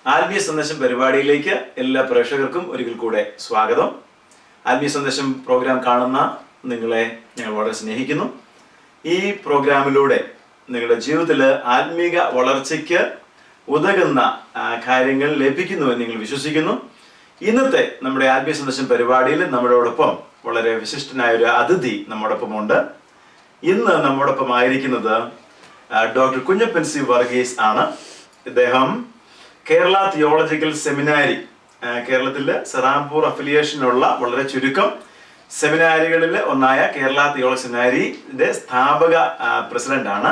ആത്മീയ സന്ദേശം പരിപാടിയിലേക്ക് എല്ലാ പ്രേക്ഷകർക്കും ഒരിക്കൽ കൂടെ സ്വാഗതം. ആത്മീയ സന്ദേശം പ്രോഗ്രാം കാണുന്ന നിങ്ങളെ ഞങ്ങൾ വളരെ സ്നേഹിക്കുന്നു. ഈ പ്രോഗ്രാമിലൂടെ നിങ്ങളുടെ ജീവിതത്തിൽ ആത്മീക വളർച്ചയ്ക്ക് ഉതകുന്ന കാര്യങ്ങൾ ലഭിക്കുന്നുവെന്ന് നിങ്ങൾ വിശ്വസിക്കുന്നു. ഇന്നത്തെ നമ്മുടെ ആത്മീയ സന്ദേശം പരിപാടിയിൽ നമ്മളോടൊപ്പം വളരെ വിശിഷ്ടനായ ഒരു അതിഥി നമ്മോടൊപ്പമുണ്ട്. ഇന്ന് നമ്മോടൊപ്പം ആയിരിക്കുന്നത് ഡോക്ടർ കുഞ്ഞപ്പൻ സി വർഗീസ് ആണ്. ഇദ്ദേഹം കേരള തിയോളജിക്കൽ സെമിനാരി, കേരളത്തിലെ സെറാംപൂർ അഫിലിയേഷനുള്ള വളരെ ചുരുക്കം സെമിനാരികളിൽ ഒന്നായ കേരള തിയോളജി സെമിനാരിയുടെ സ്ഥാപക പ്രസിഡന്റ് ആണ്.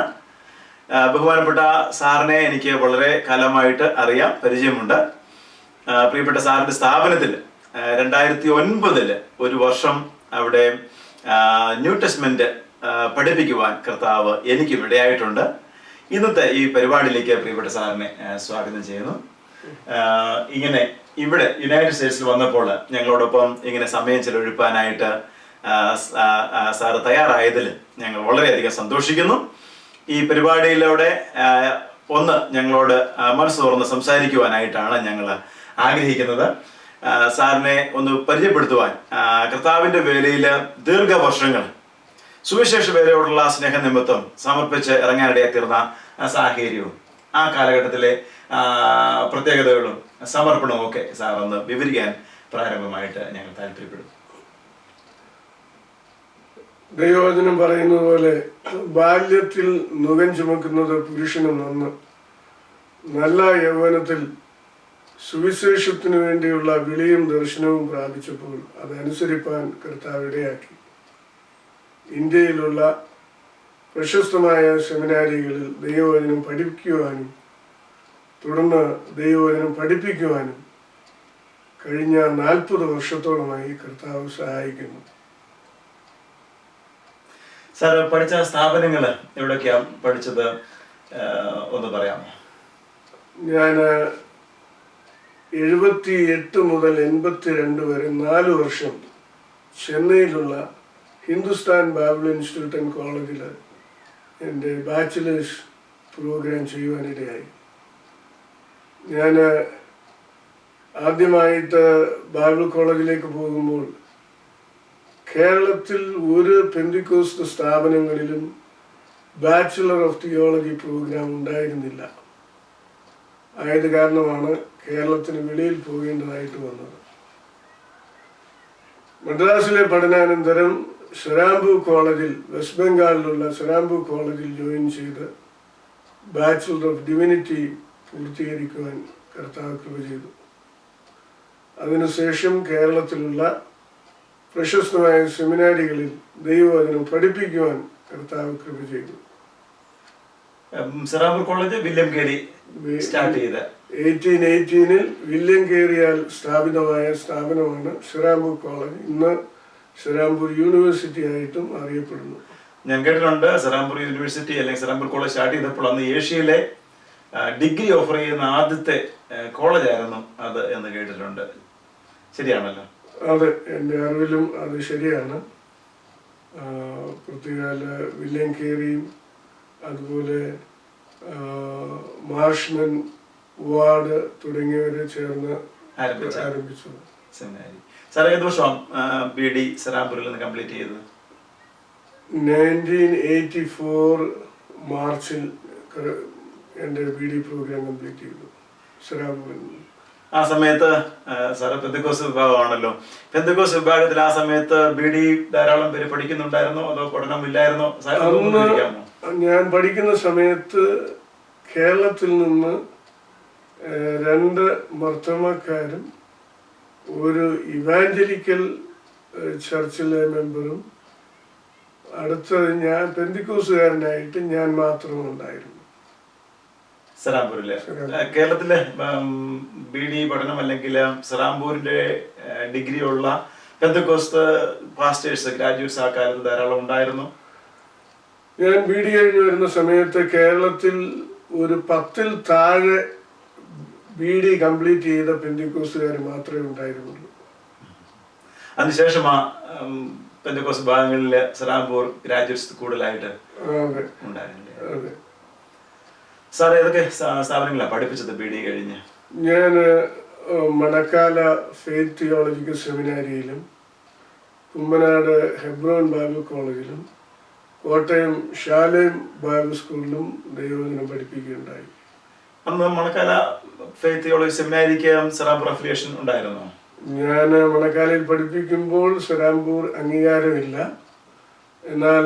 ബഹുമാനപ്പെട്ട സാറിനെ എനിക്ക് വളരെ കാലമായിട്ട് അറിയാം, പരിചയമുണ്ട്. പ്രിയപ്പെട്ട സാറിന്റെ സ്ഥാപനത്തിൽ 2009 ഒരു വർഷം അവിടെ ന്യൂ ടെസ്റ്റ്മെന്റ് പഠിപ്പിക്കുവാൻ കർത്താവ് എനിക്കും ഇടയായിട്ടുണ്ട്. ഇന്നത്തെ ഈ പരിപാടിയിലേക്ക് പ്രിയപ്പെട്ട സാറിനെ സ്വാഗതം ചെയ്യുന്നു. ഇങ്ങനെ ഇവിടെ യുണൈറ്റഡ് സ്റ്റേറ്റ്സിൽ വന്നപ്പോൾ ഞങ്ങളോടൊപ്പം ഇങ്ങനെ സമയം ചെലവഴിപ്പാനായിട്ട് സാറ് തയ്യാറായതിൽ ഞങ്ങൾ വളരെയധികം സന്തോഷിക്കുന്നു. ഈ പരിപാടിയിലൂടെ ഞങ്ങളോട് മനസ്സ് തുറന്ന് സംസാരിക്കുവാനായിട്ടാണ് ഞങ്ങൾ ആഗ്രഹിക്കുന്നത്. സാറിനെ ഒന്ന് പരിചയപ്പെടുത്തുവാൻ, കർത്താവിൻ്റെ വേലയിൽ ദീർഘവർഷങ്ങൾ സുവിശേഷ വേലയോടുള്ള സ്നേഹനിമിത്തം സമർപ്പിച്ച് ഇറങ്ങാനിടയായി തീർന്ന സാഹചര്യവും ആ കാലഘട്ടത്തിലെ പ്രത്യേകതകളും സമർപ്പണവും ഒക്കെ സാർ ഒന്ന് വിവരിക്കാൻ പ്രാരംഭമായിട്ട് ഞങ്ങൾ താല്പര്യപ്പെടും. ദൈവവചനം പറയുന്നത് പോലെ ബാല്യത്തിൽ നുകം ചുമക്കുന്നത് പുരുഷന് നന്ന്, നല്ല യൗവനത്തിൽ സുവിശേഷത്തിനു വേണ്ടിയുള്ള വിളിയും ദർശനവും പ്രാപിച്ചപ്പോൾ അതനുസരിപ്പാൻ കർത്താവ് ഇടയാക്കി. ഇന്ത്യയിലുള്ള പ്രശസ്തമായ സെമിനാരികളിൽ ദൈവവചനം പഠിക്കുവാനും തുടർന്ന് ദൈവവചനം പഠിപ്പിക്കുവാനും കഴിഞ്ഞ 40 വർഷത്തോളമായി കർത്താവ് സഹായിക്കുന്നു. സാർ പഠിച്ച സ്ഥാപനങ്ങൾ എവിടെയൊക്കെയാണ് പഠിച്ചത് ഒന്ന് പറയാമോ? ഞാൻ 78 മുതൽ 82 വരെ 4 വർഷം ചെന്നൈയിലുള്ള ഹിന്ദുസ്ഥാൻ ബൈബിൾ ഇൻസ്റ്റിറ്റ്യൂട്ട് ആൻഡ് കോളേജിൽ എൻ്റെ ബാച്ചിലേഴ്സ് പ്രോഗ്രാം ചെയ്യുവാനിടയായി. ഞാൻ ആദ്യമായിട്ട് ബൈബിൾ കോളേജിലേക്ക് പോകുമ്പോൾ കേരളത്തിൽ ഒരു പെന്തിക്കോസ്ത് സ്ഥാപനങ്ങളിലും ബാച്ചിലർ ഓഫ് തിയോളജി പ്രോഗ്രാം ഉണ്ടായിരുന്നില്ല. ആയത് കാരണമാണ് കേരളത്തിന് വെളിയിൽ പോകേണ്ടതായിട്ട് വന്നത്. മദ്രാസിലെ പഠനാനന്തരം സെറാംപൂർ കോളേജിൽ, വെസ്റ്റ് ബംഗാളിലുള്ള സെറാംപൂർ കോളേജിൽ ജോയിൻ ചെയ്ത് ബാച്ചിലർ ഓഫ് ഡിവിനിറ്റി പൂർത്തീകരിക്കുവാൻ കർത്താവ് കൃപ ചെയ്തു. അതിനുശേഷം കേരളത്തിലുള്ള പ്രശസ്തമായ സെമിനാരികളിൽ ദൈവവചനം പഠിപ്പിക്കുവാൻ കർത്താവ് കൃപ ചെയ്തു. സെറാംപൂർ കോളേജ് വില്യം കേരി സ്റ്റാർട്ട് ചെയ്ത 1818 വില്യം കേരിയാൽ സ്ഥാപിതമായ സ്ഥാപനമാണ് സെറാംപൂർ കോളേജ്. ഇന്ന് സെറാംപൂർ യൂണിവേഴ്സിറ്റി ആയിട്ടും അറിയപ്പെടുന്നു. ഞാൻ കേട്ടിട്ടുണ്ട് സെറാംപൂർ യൂണിവേഴ്സിറ്റി അല്ലെങ്കിൽ സെറാംപൂർ കോളേജ് സ്റ്റാർട്ട് ചെയ്തപ്പോൾ അന്ന് ഏഷ്യയിലെ ഡിഗ്രി ഓഫർ ചെയ്യുന്ന ആദ്യത്തെ കോളേജ് ആയിരുന്നു അത് എന്ന് കേട്ടിട്ടുണ്ട്. ശരിയാണല്ലോ? അതെ, എൻ്റെ അറിവിലും അത് ശരിയാണ്. പ്രത്യേകാല വില്യം കേരിയും അതുപോലെ മാർഷ്മൻ, വാർഡ് തുടങ്ങിയവരെ ചേർന്ന് ആരംഭിച്ചത് സെമിനാരി. സാർ ഏത് വർഷം ബി ഡി സെറാംപൂരിൽ നിന്ന് കംപ്ലീറ്റ് ചെയ്തത്? 1984 മാർച്ചിൽ എൻ്റെ ബി ഡി പ്രോഗ്രാം കംപ്ലീറ്റ് ചെയ്തു സെറാംപൂരിൽ. ആ സമയത്ത് സാറ് പെന്തക്കോസ്ത് വിഭാഗമാണല്ലോ. പെന്തക്കോസ്ത് വിഭാഗത്തിൽ ആ സമയത്ത് ബി ഡി ധാരാളം പേര് പഠിക്കുന്നുണ്ടായിരുന്നോ അതോ പഠനമില്ലായിരുന്നോ? ഞാൻ പഠിക്കുന്ന സമയത്ത് കേരളത്തിൽ നിന്ന് 2 മർത്തോമാക്കാരും ഒരു ഇവാഞ്ചലിക്കൽ ചർച്ചിലെ മെമ്പറും അടുത്തത് ഞാൻ പെന്തിക്കോസുകാരനായിട്ട് ഞാൻ മാത്രമുണ്ടായിരുന്നു സെറാംപൂരില്. കേരളത്തിലെ ബി ഡി പഠനം അല്ലെങ്കിൽ സെറാംപൂരിന്റെ ഡിഗ്രി ഉള്ള പെന്തക്കോസ്ത് പാസ്റ്റേഴ്സ്, ഗ്രാജുവേറ്റ്സ് ആ കാലത്ത് ധാരാളം ഉണ്ടായിരുന്നു. ഞാൻ ബി ഡി കഴിഞ്ഞ് വരുന്ന സമയത്ത് കേരളത്തിൽ ഒരു 10-ൽ താഴെ ബി ഡി കംപ്ലീറ്റ് ചെയ്ത പെന്തിക്കോസ്തുകാർ മാത്രമേ ഉണ്ടായിരുന്നുള്ളൂ. അതിനുശേഷം പെന്തക്കോസ്ത് ഭാഗങ്ങളിൽ സെറാംപൂർ ഗ്രാജുവേറ്റ്സ് കൂടുതലായിട്ട് ഉണ്ടായിരുന്നില്ലേ? സാർ ഏതൊക്കെ സ്ഥാപനങ്ങളാണ് പഠിപ്പിച്ചത് ബി ഡി കഴിഞ്ഞ്? ഞാൻ മണക്കാല ഫെയ്ത്ത് തിയോളജിക്കൽ സെമിനാരിയിലും കുമ്പനാട് ഹെബ്രോൻ ബൈബിൾ കോളേജിലും കോട്ടയം ഷാലേം ബൈബിൾ സ്കൂളിലും ദൈവവചനം പഠിപ്പിക്കുകയുണ്ടായി. അന്ന് മണക്കാല ഫെയ്ത്ത് തിയോളജി സെമിനാരിക്ക് സെറാംപൂർ അഫിലിയേഷൻ ഉണ്ടായിരുന്നോ? ഞാൻ മണക്കാലയിൽ പഠിപ്പിക്കുമ്പോൾ സെറാംപൂർ അംഗീകാരമില്ല. എന്നാൽ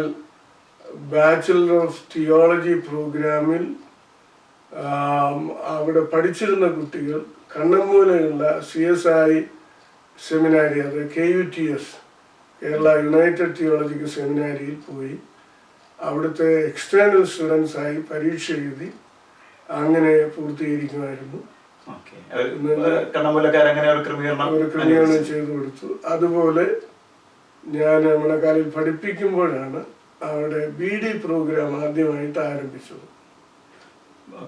ബാച്ചിലർ ഓഫ് തിയോളജി പ്രോഗ്രാമിൽ അവിടെ പഠിച്ചിരുന്ന കുട്ടികൾ കണ്ണമ്മൂലയുള്ള CSI സെമിനാരി, അത് KUTS കേരള യുണൈറ്റഡ് തിയോളജിക്കൽ സെമിനാരിയിൽ പോയി അവിടുത്തെ എക്സ്റ്റേണൽ സ്റ്റുഡൻസായി പരീക്ഷ എഴുതി അങ്ങനെ പൂർത്തീകരിക്കുമായിരുന്നു. ഒരു ക്രമീകരണം ചെയ്തു കൊടുത്തു. അതുപോലെ ഞാൻ മണക്കാലിൽ പഠിപ്പിക്കുമ്പോഴാണ് അവിടെ BD പ്രോഗ്രാം ആദ്യമായിട്ട് ആരംഭിച്ചത്. അന്ന്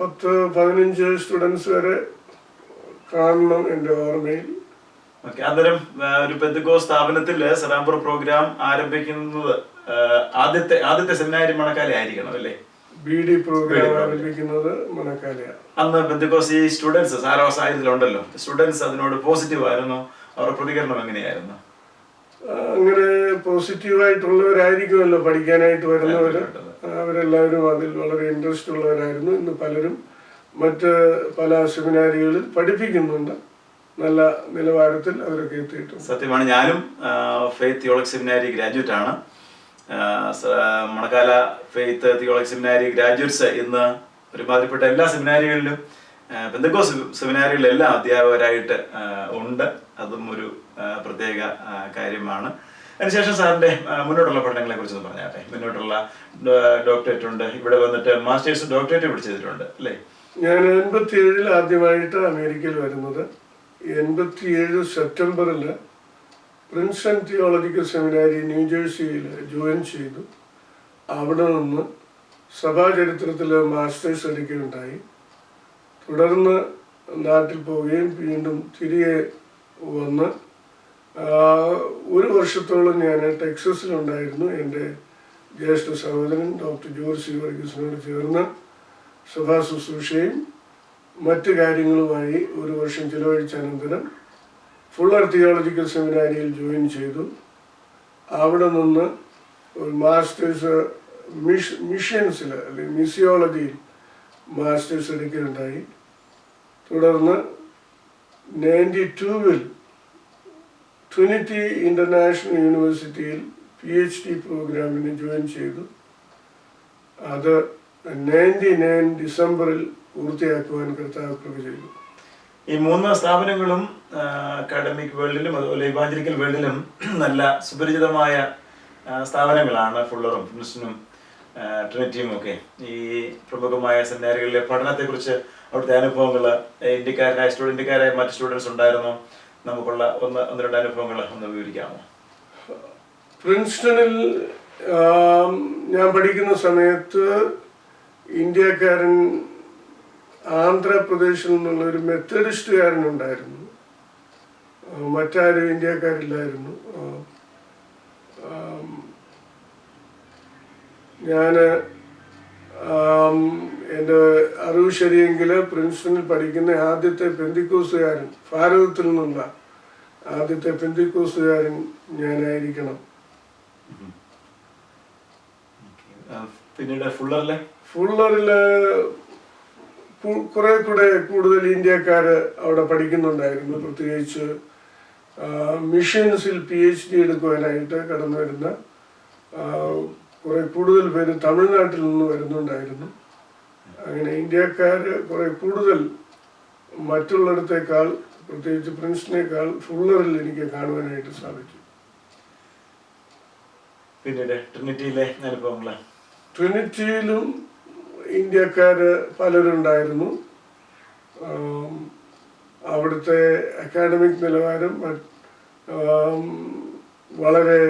10-15 സ്റ്റുഡൻസ് വരെ കാണണം എൻ്റെ ഓർമ്മയിൽ. അന്നേരം ഒരു പെന്തക്കോസ്ത് സ്ഥാപനത്തിൽ സെറാംപൂർ പ്രോഗ്രാം ആരംഭിക്കുന്നത് ആദ്യത്തെ സെമിനാരി മണക്കാല ആയിരിക്കണം അല്ലേ? BD പ്രോഗ്രാം ആരംഭിക്കുന്നത് മണക്കാലയാണ്. അന്ന് പെന്തക്കോസ്ത് ഈ സ്റ്റുഡൻസ് സാരാവസായത്തിലുണ്ടല്ലോ, സ്റ്റുഡൻസ് അതിനോട് പോസിറ്റീവ് ആയിരുന്നു, അവരുടെ പ്രതികരണം എങ്ങനെയായിരുന്നു? അങ്ങനെ പോസിറ്റീവായിട്ടുള്ളവരായിരിക്കുമല്ലോ പഠിക്കാനായിട്ട് വരുന്നവർ. അവരെല്ലാവരും അതിൽ വളരെ ഇൻട്രസ്റ്റ് ഉള്ളവരായിരുന്നു. ഇന്ന് പലരും മറ്റ് പല സെമിനാരികളിൽ പഠിപ്പിക്കുന്നുണ്ട്. നല്ല നിലവാരത്തിൽ അവരൊക്കെ എത്തിയിട്ടുണ്ട്. സത്യമാണ്, ഞാനും ഫെയ്ത്ത് തിയോളജി സെമിനാരി ഗ്രാജുവേറ്റ് ആണ്. മണക്കാല ഫെയ്ത്ത് തിയോളജി സെമിനാരി ഗ്രാജുവേറ്റ്സ് ഇന്ന് ഒരുമാതിരിപ്പെട്ട എല്ലാ സെമിനാരികളിലും പെന്തക്കോസ്ത് സെമിനാരികളിലെല്ലാം അധ്യാപകരായിട്ട് ഉണ്ട്. അതും ഒരു പ്രത്യേക കാര്യമാണ്. അതിനുശേഷം സാറിന്റെ മുന്നോട്ടുള്ള പഠനങ്ങളെ കുറിച്ചൊന്ന് പറഞ്ഞാട്ടെ. മുന്നോട്ടുള്ള ഡോക്ടറേറ്റ് ഉണ്ട്, ഇവിടെ വന്നിട്ട് മാസ്റ്റേഴ്സ് ഡോക്ടറേറ്റ് പഠിച്ചിട്ടുണ്ട് അല്ലേ? ഞാൻ 87 ആദ്യമായിട്ട് അമേരിക്കയിൽ വരുന്നത്. 87 സെപ്റ്റംബറിൽ പ്രിൻസ്റ്റൺ തിയോളജിക്കൽ സെമിനാരി ന്യൂജേഴ്സിയിൽ ജോയിൻ ചെയ്തു. അവിടെ നിന്ന് സഭാചരിത്രത്തിൽ മാസ്റ്റേഴ്സ് എടുക്കുകയുണ്ടായി. തുടർന്ന് നാട്ടിൽ പോവുകയും വീണ്ടും തിരികെ വന്ന് 1 വർഷത്തോളം ഞാൻ ടെക്സസിലുണ്ടായിരുന്നു. എൻ്റെ ജ്യേഷ്ഠ സഹോദരൻ ഡോക്ടർ ജോർജ് സി വർഗീസിനോട് ചേർന്ന് സഭാ ശുശ്രൂഷയും മറ്റ് കാര്യങ്ങളുമായി 1 വർഷം ചിലവഴിച്ച അനന്തരം ഫുള്ളർ തിയോളജിക്കൽ സെമിനാരിയിൽ ജോയിൻ ചെയ്തു. അവിടെ നിന്ന് ഒരു മാസ്റ്റേഴ്സ് മിഷൻസിൽ അല്ലെങ്കിൽ മിസിയോളജിയിൽ മാസ്റ്റേഴ്സ് എടുക്കുകയുണ്ടായി. തുടർന്ന് 92-ൽ ട്രിനിറ്റി ഇൻ്റർനാഷണൽ യൂണിവേഴ്സിറ്റിയിൽ PhD പ്രോഗ്രാമിന് ജോയിൻ ചെയ്തു. അത് 99 ഡിസംബറിൽ പൂർത്തിയാക്കുവാൻ കർത്താവ് കൃപ ചെയ്തു. ഈ 3 സ്ഥാപനങ്ങളും അക്കാഡമിക് വേൾഡിലും അതുപോലെ ഇവാഞ്ചലിക്കൽ വേൾഡിലും നല്ല സുപരിചിതമായ സ്ഥാപനങ്ങളാണ്. ഫുള്ളറും പ്രിൻസ്റ്റണും ട്രിനിറ്റിയും ഒക്കെ. ഈ പ്രമുഖമായ സെമിനാരികളിലെ പഠനത്തെക്കുറിച്ച് അവിടുത്തെ അനുഭവങ്ങൾ, ഇന്ത്യക്കാരായ മറ്റ് സ്റ്റുഡൻസ് ഉണ്ടായിരുന്നോ? നമുക്കുള്ള ഒന്ന് രണ്ട് അനുഭവങ്ങൾ ഒന്ന് വിവരിക്കാമോ? പ്രിൻസ്റ്റണിൽ ഞാൻ പഠിക്കുന്ന സമയത്ത് ഇന്ത്യക്കാരൻ ആന്ധ്രാപ്രദേശിൽ നിന്നുള്ള ഒരു മെത്തഡിസ്റ്റുകാരനുണ്ടായിരുന്നു. മറ്റാരും ഇന്ത്യക്കാരില്ലായിരുന്നു. ഞാൻ എൻ്റെ അറിവ് ശരിയെങ്കിൽ പ്രിൻസ്റ്റണിൽ പഠിക്കുന്ന ആദ്യത്തെ പെന്തിക്കോസുകാരൻ, ഭാരതത്തിൽ നിന്നുള്ള ആദ്യത്തെ പെന്തിക്കോസുകാരൻ ഞാനായിരിക്കണം. പിന്നീട് ഫുള്ളറില് കുറെ കൂടെ കൂടുതൽ ഇന്ത്യക്കാര് അവിടെ പഠിക്കുന്നുണ്ടായിരുന്നു. പ്രത്യേകിച്ച് മിഷൻസിൽ PhD എടുക്കുവാനായിട്ട് കടന്നു വരുന്ന കുറെ കൂടുതൽ പേര് തമിഴ്നാട്ടിൽ നിന്ന് വരുന്നുണ്ടായിരുന്നു. അങ്ങനെ ഇന്ത്യക്കാര് കുറെ കൂടുതൽ മറ്റുള്ളിടത്തേക്കാൾ, പ്രത്യേകിച്ച് പ്രിൻസിനേക്കാൾ ഫുള്ളറിൽ എനിക്ക് കാണുവാനായിട്ട് സാധിച്ചു. പിന്നീട് ട്രിനിറ്റിയിലെ അനുഭവങ്ങൾ? ട്രിനിറ്റിയിലും ഇന്ത്യക്കാര് പലരുണ്ടായിരുന്നു. അവിടുത്തെ അക്കാഡമിക് നിലവാരം വളരെ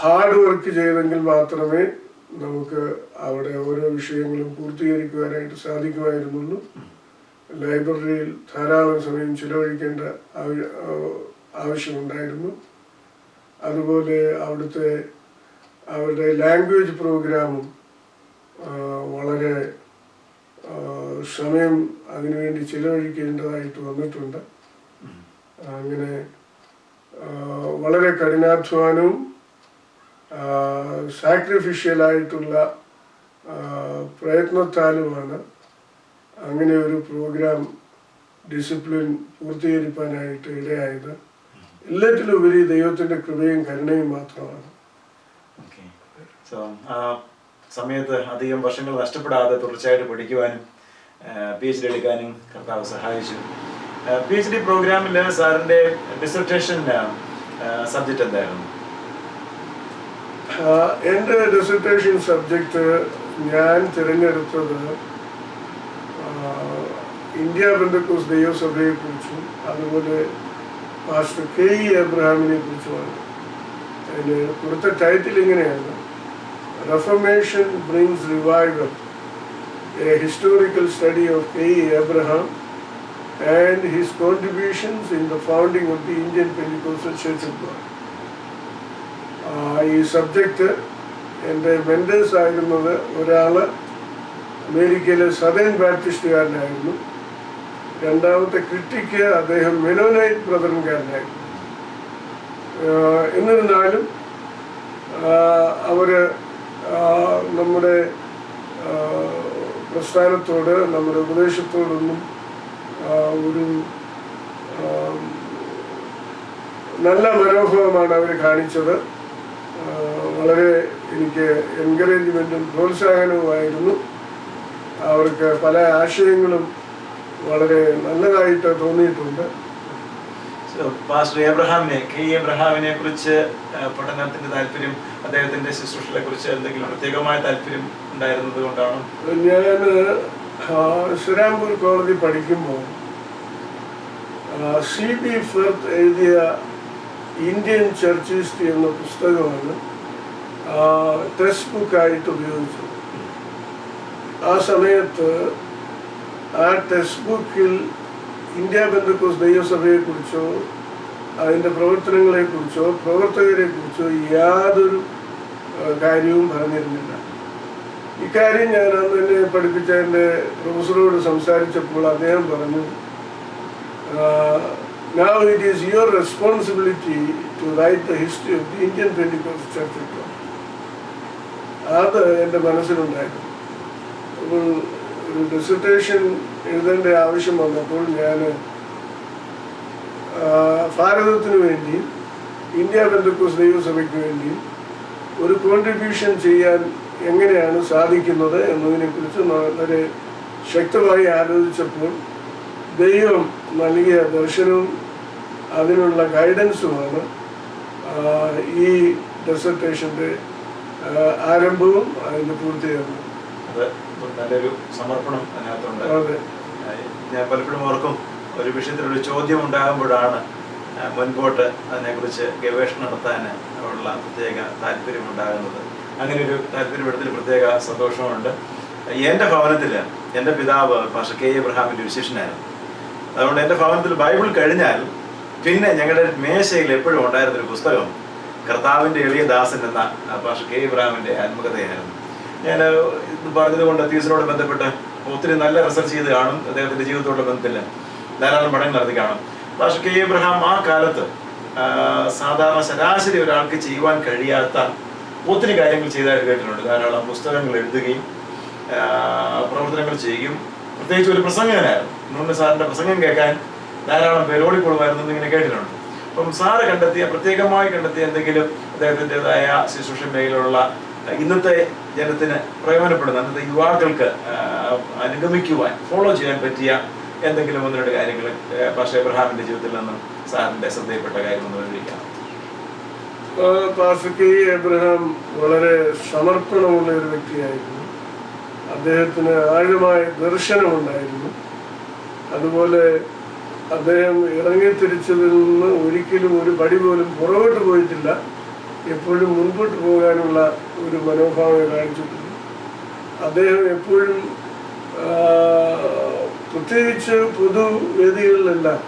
ഹാർഡ് വർക്ക് ചെയ്തെങ്കിൽ മാത്രമേ നമുക്ക് അവിടെ ഓരോ വിഷയങ്ങളും പൂർത്തീകരിക്കുവാനായിട്ട് സാധിക്കുമായിരുന്നുള്ളൂ. ലൈബ്രറിയിൽ ധാരാളം സമയം ചിലവഴിക്കേണ്ട ആവശ്യമുണ്ടായിരുന്നു. അതുപോലെ അവിടുത്തെ അവരുടെ ലാംഗ്വേജ് പ്രോഗ്രാമും വളരെ സമയം അതിനുവേണ്ടി ചിലവഴിക്കേണ്ടതായിട്ട് വന്നിട്ടുണ്ട്. അങ്ങനെ വളരെ കഠിനാധ്വാനവും സാക്രിഫിഷ്യലായിട്ടുള്ള പ്രയത്നത്താലുമാണ് അങ്ങനെ ഒരു പ്രോഗ്രാം ഡിസിപ്ലിൻ പൂർത്തീകരിക്കാനായിട്ട് ഇടയായത്. എല്ലാറ്റിലുപരി ദൈവത്തിൻ്റെ കൃപയും കരുണയും മാത്രമാണ്. സമയത്ത് അധികം വർഷങ്ങൾ നഷ്ടപ്പെടാതെ തുടർച്ചയായിട്ട് പഠിക്കുവാനും PhD എടുക്കാനും കർത്താവ് സഹായിച്ചു. PhD പ്രോഗ്രാമിൽ സാറിൻ്റെ ഡിസർട്ടേഷൻ സബ്ജക്റ്റ് എന്തായിരുന്നു? എൻ്റെ ഡിസർട്ടേഷൻ സബ്ജക്റ്റ് ഞാൻ തിരഞ്ഞെടുത്തത് ഇന്ത്യ പെന്തക്കോസ്ത് ദൈവസഭയെ കുറിച്ചും അതുപോലെ പാസ്റ്റർ K.E. എബ്രഹാമിനെ കുറിച്ചുമാണ്. അതിന് കൊടുത്ത ടൈറ്റിൽ ഇങ്ങനെയാണ്: Reformation brings revival, a historical study of K.E. Abraham and his contributions in the founding of the Indian Pentecostal Church of God. ഈ സബ്ജക്റ്റ് എൻ്റെ മെൻറ്റേഴ്സ് ആയിരുന്നത് ഒരാൾ അമേരിക്കയിലെ സദേൺ ബാപ്റ്റിസ്റ്റുകാരനായിരുന്നു, രണ്ടാമത്തെ ക്രിറ്റിക്ക് അദ്ദേഹം മെനോനൈറ്റ് ബ്രദറൻകാരനായിരുന്നു. എന്നിരുന്നാലും അവർ നമ്മുടെ പ്രസ്ഥാനത്തോട് നമ്മുടെ ഉപദേശത്തോടൊന്നും ഒരു നല്ല മനോഭാവമാണ് അവർ കാണിച്ചത്. വളരെ എനിക്ക് എൻകറേജ്മെൻറ്റും പ്രോത്സാഹനവുമായിരുന്നു. അവർക്ക് പല ആശയങ്ങളും വളരെ നല്ലതായിട്ട് തോന്നിയിട്ടുണ്ട്. Pastor എബ്രഹാമിനെ K.E. എബ്രഹാമിനെ കുറിച്ച് പഠനത്തിന്റെ താല്പര്യം, അദ്ദേഹത്തിന്റെ ശുശ്രൂഷകളെ കുറിച്ച് എന്തെങ്കിലും പ്രത്യേകമായ താല്പര്യം ഉണ്ടായിരുന്നത് കൊണ്ടാണ്? ഞാൻ ശ്രീരാംപൂർ കോളേജിൽ പഠിക്കുമ്പോൾ C.B. ഫെർത്ത് എഴുതിയ ഇന്ത്യൻ ചർച്ച് ഹിസ്റ്ററി എന്ന പുസ്തകമാണ് ടെക്സ്റ്റ് ബുക്കായിട്ട് ഉപയോഗിച്ചത്. ആ സമയത്ത് ആ ടെക്സ്റ്റ് ബുക്കിൽ ഇന്ത്യ പെന്തക്കോസ്ത് ദൈവസഭയെക്കുറിച്ചോ അതിൻ്റെ പ്രവർത്തനങ്ങളെക്കുറിച്ചോ പ്രവർത്തകരെക്കുറിച്ചോ യാതൊരു കാര്യവും പറഞ്ഞിരുന്നില്ല. ഇക്കാര്യം ഞാൻ അന്ന് എന്നെ പഠിപ്പിച്ച എൻ്റെ പ്രൊഫസറോട് സംസാരിച്ചപ്പോൾ അദ്ദേഹം പറഞ്ഞു, now it is your responsibility to write the history of the Indian Pentecostal Church of God. അത് എൻ്റെ മനസ്സിലുണ്ടായിരുന്നു. അപ്പോൾ ഒരു ഡിസർട്ടേഷൻ എഴുതേണ്ട ആവശ്യം വന്നപ്പോൾ ഞാൻ ഭാരതത്തിന് വേണ്ടി ഇന്ത്യ പെന്തക്കോസ്ത് ദൈവസഭയ്ക്ക് വേണ്ടി ഒരു കോൺട്രിബ്യൂഷൻ ചെയ്യാൻ എങ്ങനെയാണ് സാധിക്കുന്നത് എന്നതിനെക്കുറിച്ച് വളരെ ശക്തമായി ആലോചിച്ചപ്പോൾ ദൈവം നൽകിയ ദർശനവും അതിനുള്ള ഗൈഡൻസുമാണ് ഈ ഡിസർട്ടേഷൻ്റെ ആരംഭവും അതിൻ്റെ പൂർത്തീകരണവും. അത് നല്ലൊരു സമർപ്പണം അതിനകത്തുണ്ട്. ഞാൻ പലപ്പോഴും ഓർക്കും, ഒരു വിഷയത്തിലൊരു ചോദ്യം ഉണ്ടാകുമ്പോഴാണ് മുൻപോട്ട് അതിനെക്കുറിച്ച് ഗവേഷണം നടത്താൻ ഉള്ള പ്രത്യേക താല്പര്യമുണ്ടാകുന്നത്. അങ്ങനെ ഒരു താല്പര്യപ്പെടുത്തിൽ പ്രത്യേക സന്തോഷമുണ്ട്. എൻ്റെ ഭവനത്തിൽ എൻ്റെ പിതാവ് പാസ്റ്റർ K.E. എബ്രഹാമിൻ്റെ ഒരു ശിഷ്യനായിരുന്നു. അതുകൊണ്ട് എൻ്റെ ഭവനത്തിൽ ബൈബിൾ കഴിഞ്ഞാൽ പിന്നെ ഞങ്ങളുടെ മേശയിൽ എപ്പോഴും ഉണ്ടായിരുന്നൊരു പുസ്തകം കർത്താവിൻ്റെ എളിയ ദാസൻ എന്ന പാസ്റ്റർ K.E. എബ്രഹാമിൻ്റെ ആത്മകഥയായിരുന്നു. ഞാൻ ഇത് പറഞ്ഞതുകൊണ്ട് തീസിനോട് ബന്ധപ്പെട്ട് ഒത്തിരി നല്ല റിസർച്ച് ചെയ്ത് കാണും. അദ്ദേഹത്തിൻ്റെ ജീവിതത്തോടുള്ള ബന്ധത്തിൽ ധാരാളം പഠനം നടത്തി കാണും. Pastor K.E. എബ്രഹാം ആ കാലത്ത് സാധാരണ ശരാശരി ഒരാൾക്ക് ചെയ്യുവാൻ കഴിയാത്ത ഒത്തിരി കാര്യങ്ങൾ ചെയ്തതായിട്ട് കേട്ടിട്ടുണ്ട്. ധാരാളം പുസ്തകങ്ങൾ എഴുതുകയും പ്രവർത്തനങ്ങൾ ചെയ്യുകയും, പ്രത്യേകിച്ച് ഒരു പ്രസംഗകനായിരുന്നു. മുന്നേ സാറിൻ്റെ പ്രസംഗം കേൾക്കാൻ ധാരാളം പേര് ഓടിക്കൊള്ളുമായിരുന്നു എന്നിങ്ങനെ കേട്ടിട്ടുണ്ട്. അപ്പം സാറ് പ്രത്യേകമായി കണ്ടെത്തിയ എന്തെങ്കിലും അദ്ദേഹത്തിൻ്റെതായ ശുശ്രൂഷ മേഖലയിലുള്ള ഇന്നത്തെ ജനത്തിന് പ്രയോജനപ്പെടുന്ന, അന്നത്തെ യുവാക്കൾക്ക് അനുഗമിക്കുവാൻ ഫോളോ ചെയ്യാൻ പറ്റിയ എന്തെങ്കിലും ഒന്ന് രണ്ട് കാര്യങ്ങൾ പാസ്റ്റർ എബ്രഹാമിൻ്റെ ജീവിതത്തിൽ നിന്നും സാറിൻ്റെ ശ്രദ്ധയിൽപ്പെട്ട കാര്യമെന്ന് വിവരിക്കാം. Pastor K.E. എബ്രഹാം വളരെ സമർപ്പണമുള്ള ഒരു വ്യക്തിയായിരുന്നു. അദ്ദേഹത്തിന് ആഴമായ ദർശനമുണ്ടായിരുന്നു. അതുപോലെ അദ്ദേഹം ഇറങ്ങിത്തിരിച്ചതിൽ നിന്ന് ഒരിക്കലും ഒരു പടി പോലും പുറകോട്ട് പോയിട്ടില്ല. എപ്പോഴും മുൻപോട്ട് പോകാനുള്ള ഒരു മനോഭാവം കാണിച്ചിട്ടുണ്ട്. അദ്ദേഹം എപ്പോഴും പ്രത്യേകിച്ച് പൊതുവേദികളിലെല്ലാം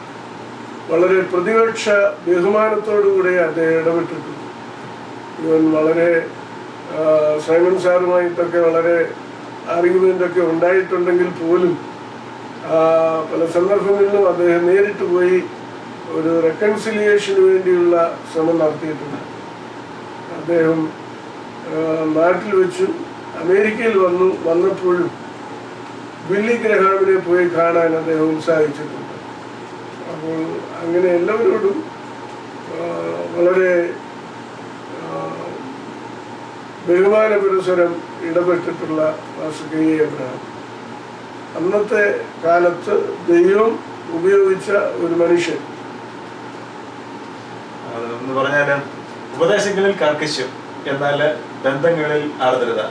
വളരെ പ്രതിപക്ഷ ബഹുമാനത്തോടുകൂടെ അദ്ദേഹം ഇടപെട്ടിട്ടുണ്ട്. ഇവൻ വളരെ സൈമൺ സാറുമായിട്ടൊക്കെ വളരെ ആർഗ്യുമെൻ്റൊക്കെ ഉണ്ടായിട്ടുണ്ടെങ്കിൽ പോലും പല സന്ദർഭങ്ങളിലും അദ്ദേഹം നേരിട്ട് പോയി ഒരു റെക്കൺസിലിയേഷന് വേണ്ടിയുള്ള ശ്രമം നടത്തിയിട്ടുണ്ട്. അദ്ദേഹം നാട്ടിൽ വെച്ചും അമേരിക്കയിൽ വന്നപ്പോഴും ബില്ലി ഗ്രഹാമിനെ പോയി കാണാൻ അദ്ദേഹം ഉത്സാഹിച്ചിട്ടുണ്ട്. അപ്പോൾ അങ്ങനെ എല്ലാവരോടും വളരെ ബഹുമാന പുരസ്സരം ഇടപെട്ടിട്ടുള്ള പാസ്റ്റർ കെ. എബ്രഹാം അന്നത്തെ കാലത്ത് ദൈവം ഉപയോഗിച്ച ഒരു മനുഷ്യൻ. എന്ന് പറഞ്ഞാല് ഉപദേശങ്ങളിൽ കർക്കശം, എന്നാൽ ബന്ധങ്ങളിൽ ആർദ്രത,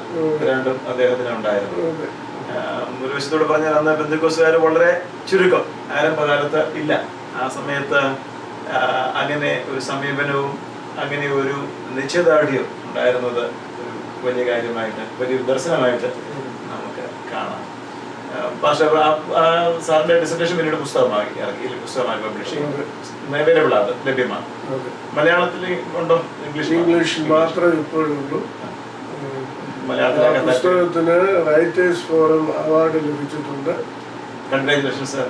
രണ്ടും അദ്ദേഹത്തിന് ഉണ്ടായിരുന്നു. ഒരു വശത്തോട് പറഞ്ഞാൽ അന്ന് പെന്തക്കോസ്തുകാർ വളരെ ചുരുക്കം, ആരംഭകാലത്ത് ഇല്ല. ആ സമയത്ത് അങ്ങനെ ഒരു സമീപനവും അങ്ങനെ ഒരു നിശ്ചയദാർഢ്യവും ഉണ്ടായിരുന്നത് ഒരു വലിയ കാര്യമായിട്ട്, വലിയൊരു ദർശനമായിട്ട് നമുക്ക് കാണാം. പക്ഷേ സാറിന്റെ ഡിസർട്ടേഷൻ പിന്നീട് പുസ്തകമായി പബ്ലിഷ് അവൈലബിൾ ആണ്, ലഭ്യമാണ്. മലയാളത്തിൽ ഉണ്ടോ? ഇംഗ്ലീഷിൽ മാത്രമേ ഇപ്പോഴുള്ളൂ. പുസ്തകത്തിന് റൈറ്റേഴ്സ് ഫോറം അവാർഡ് ലഭിച്ചിട്ടുണ്ട്. Congratulation sir.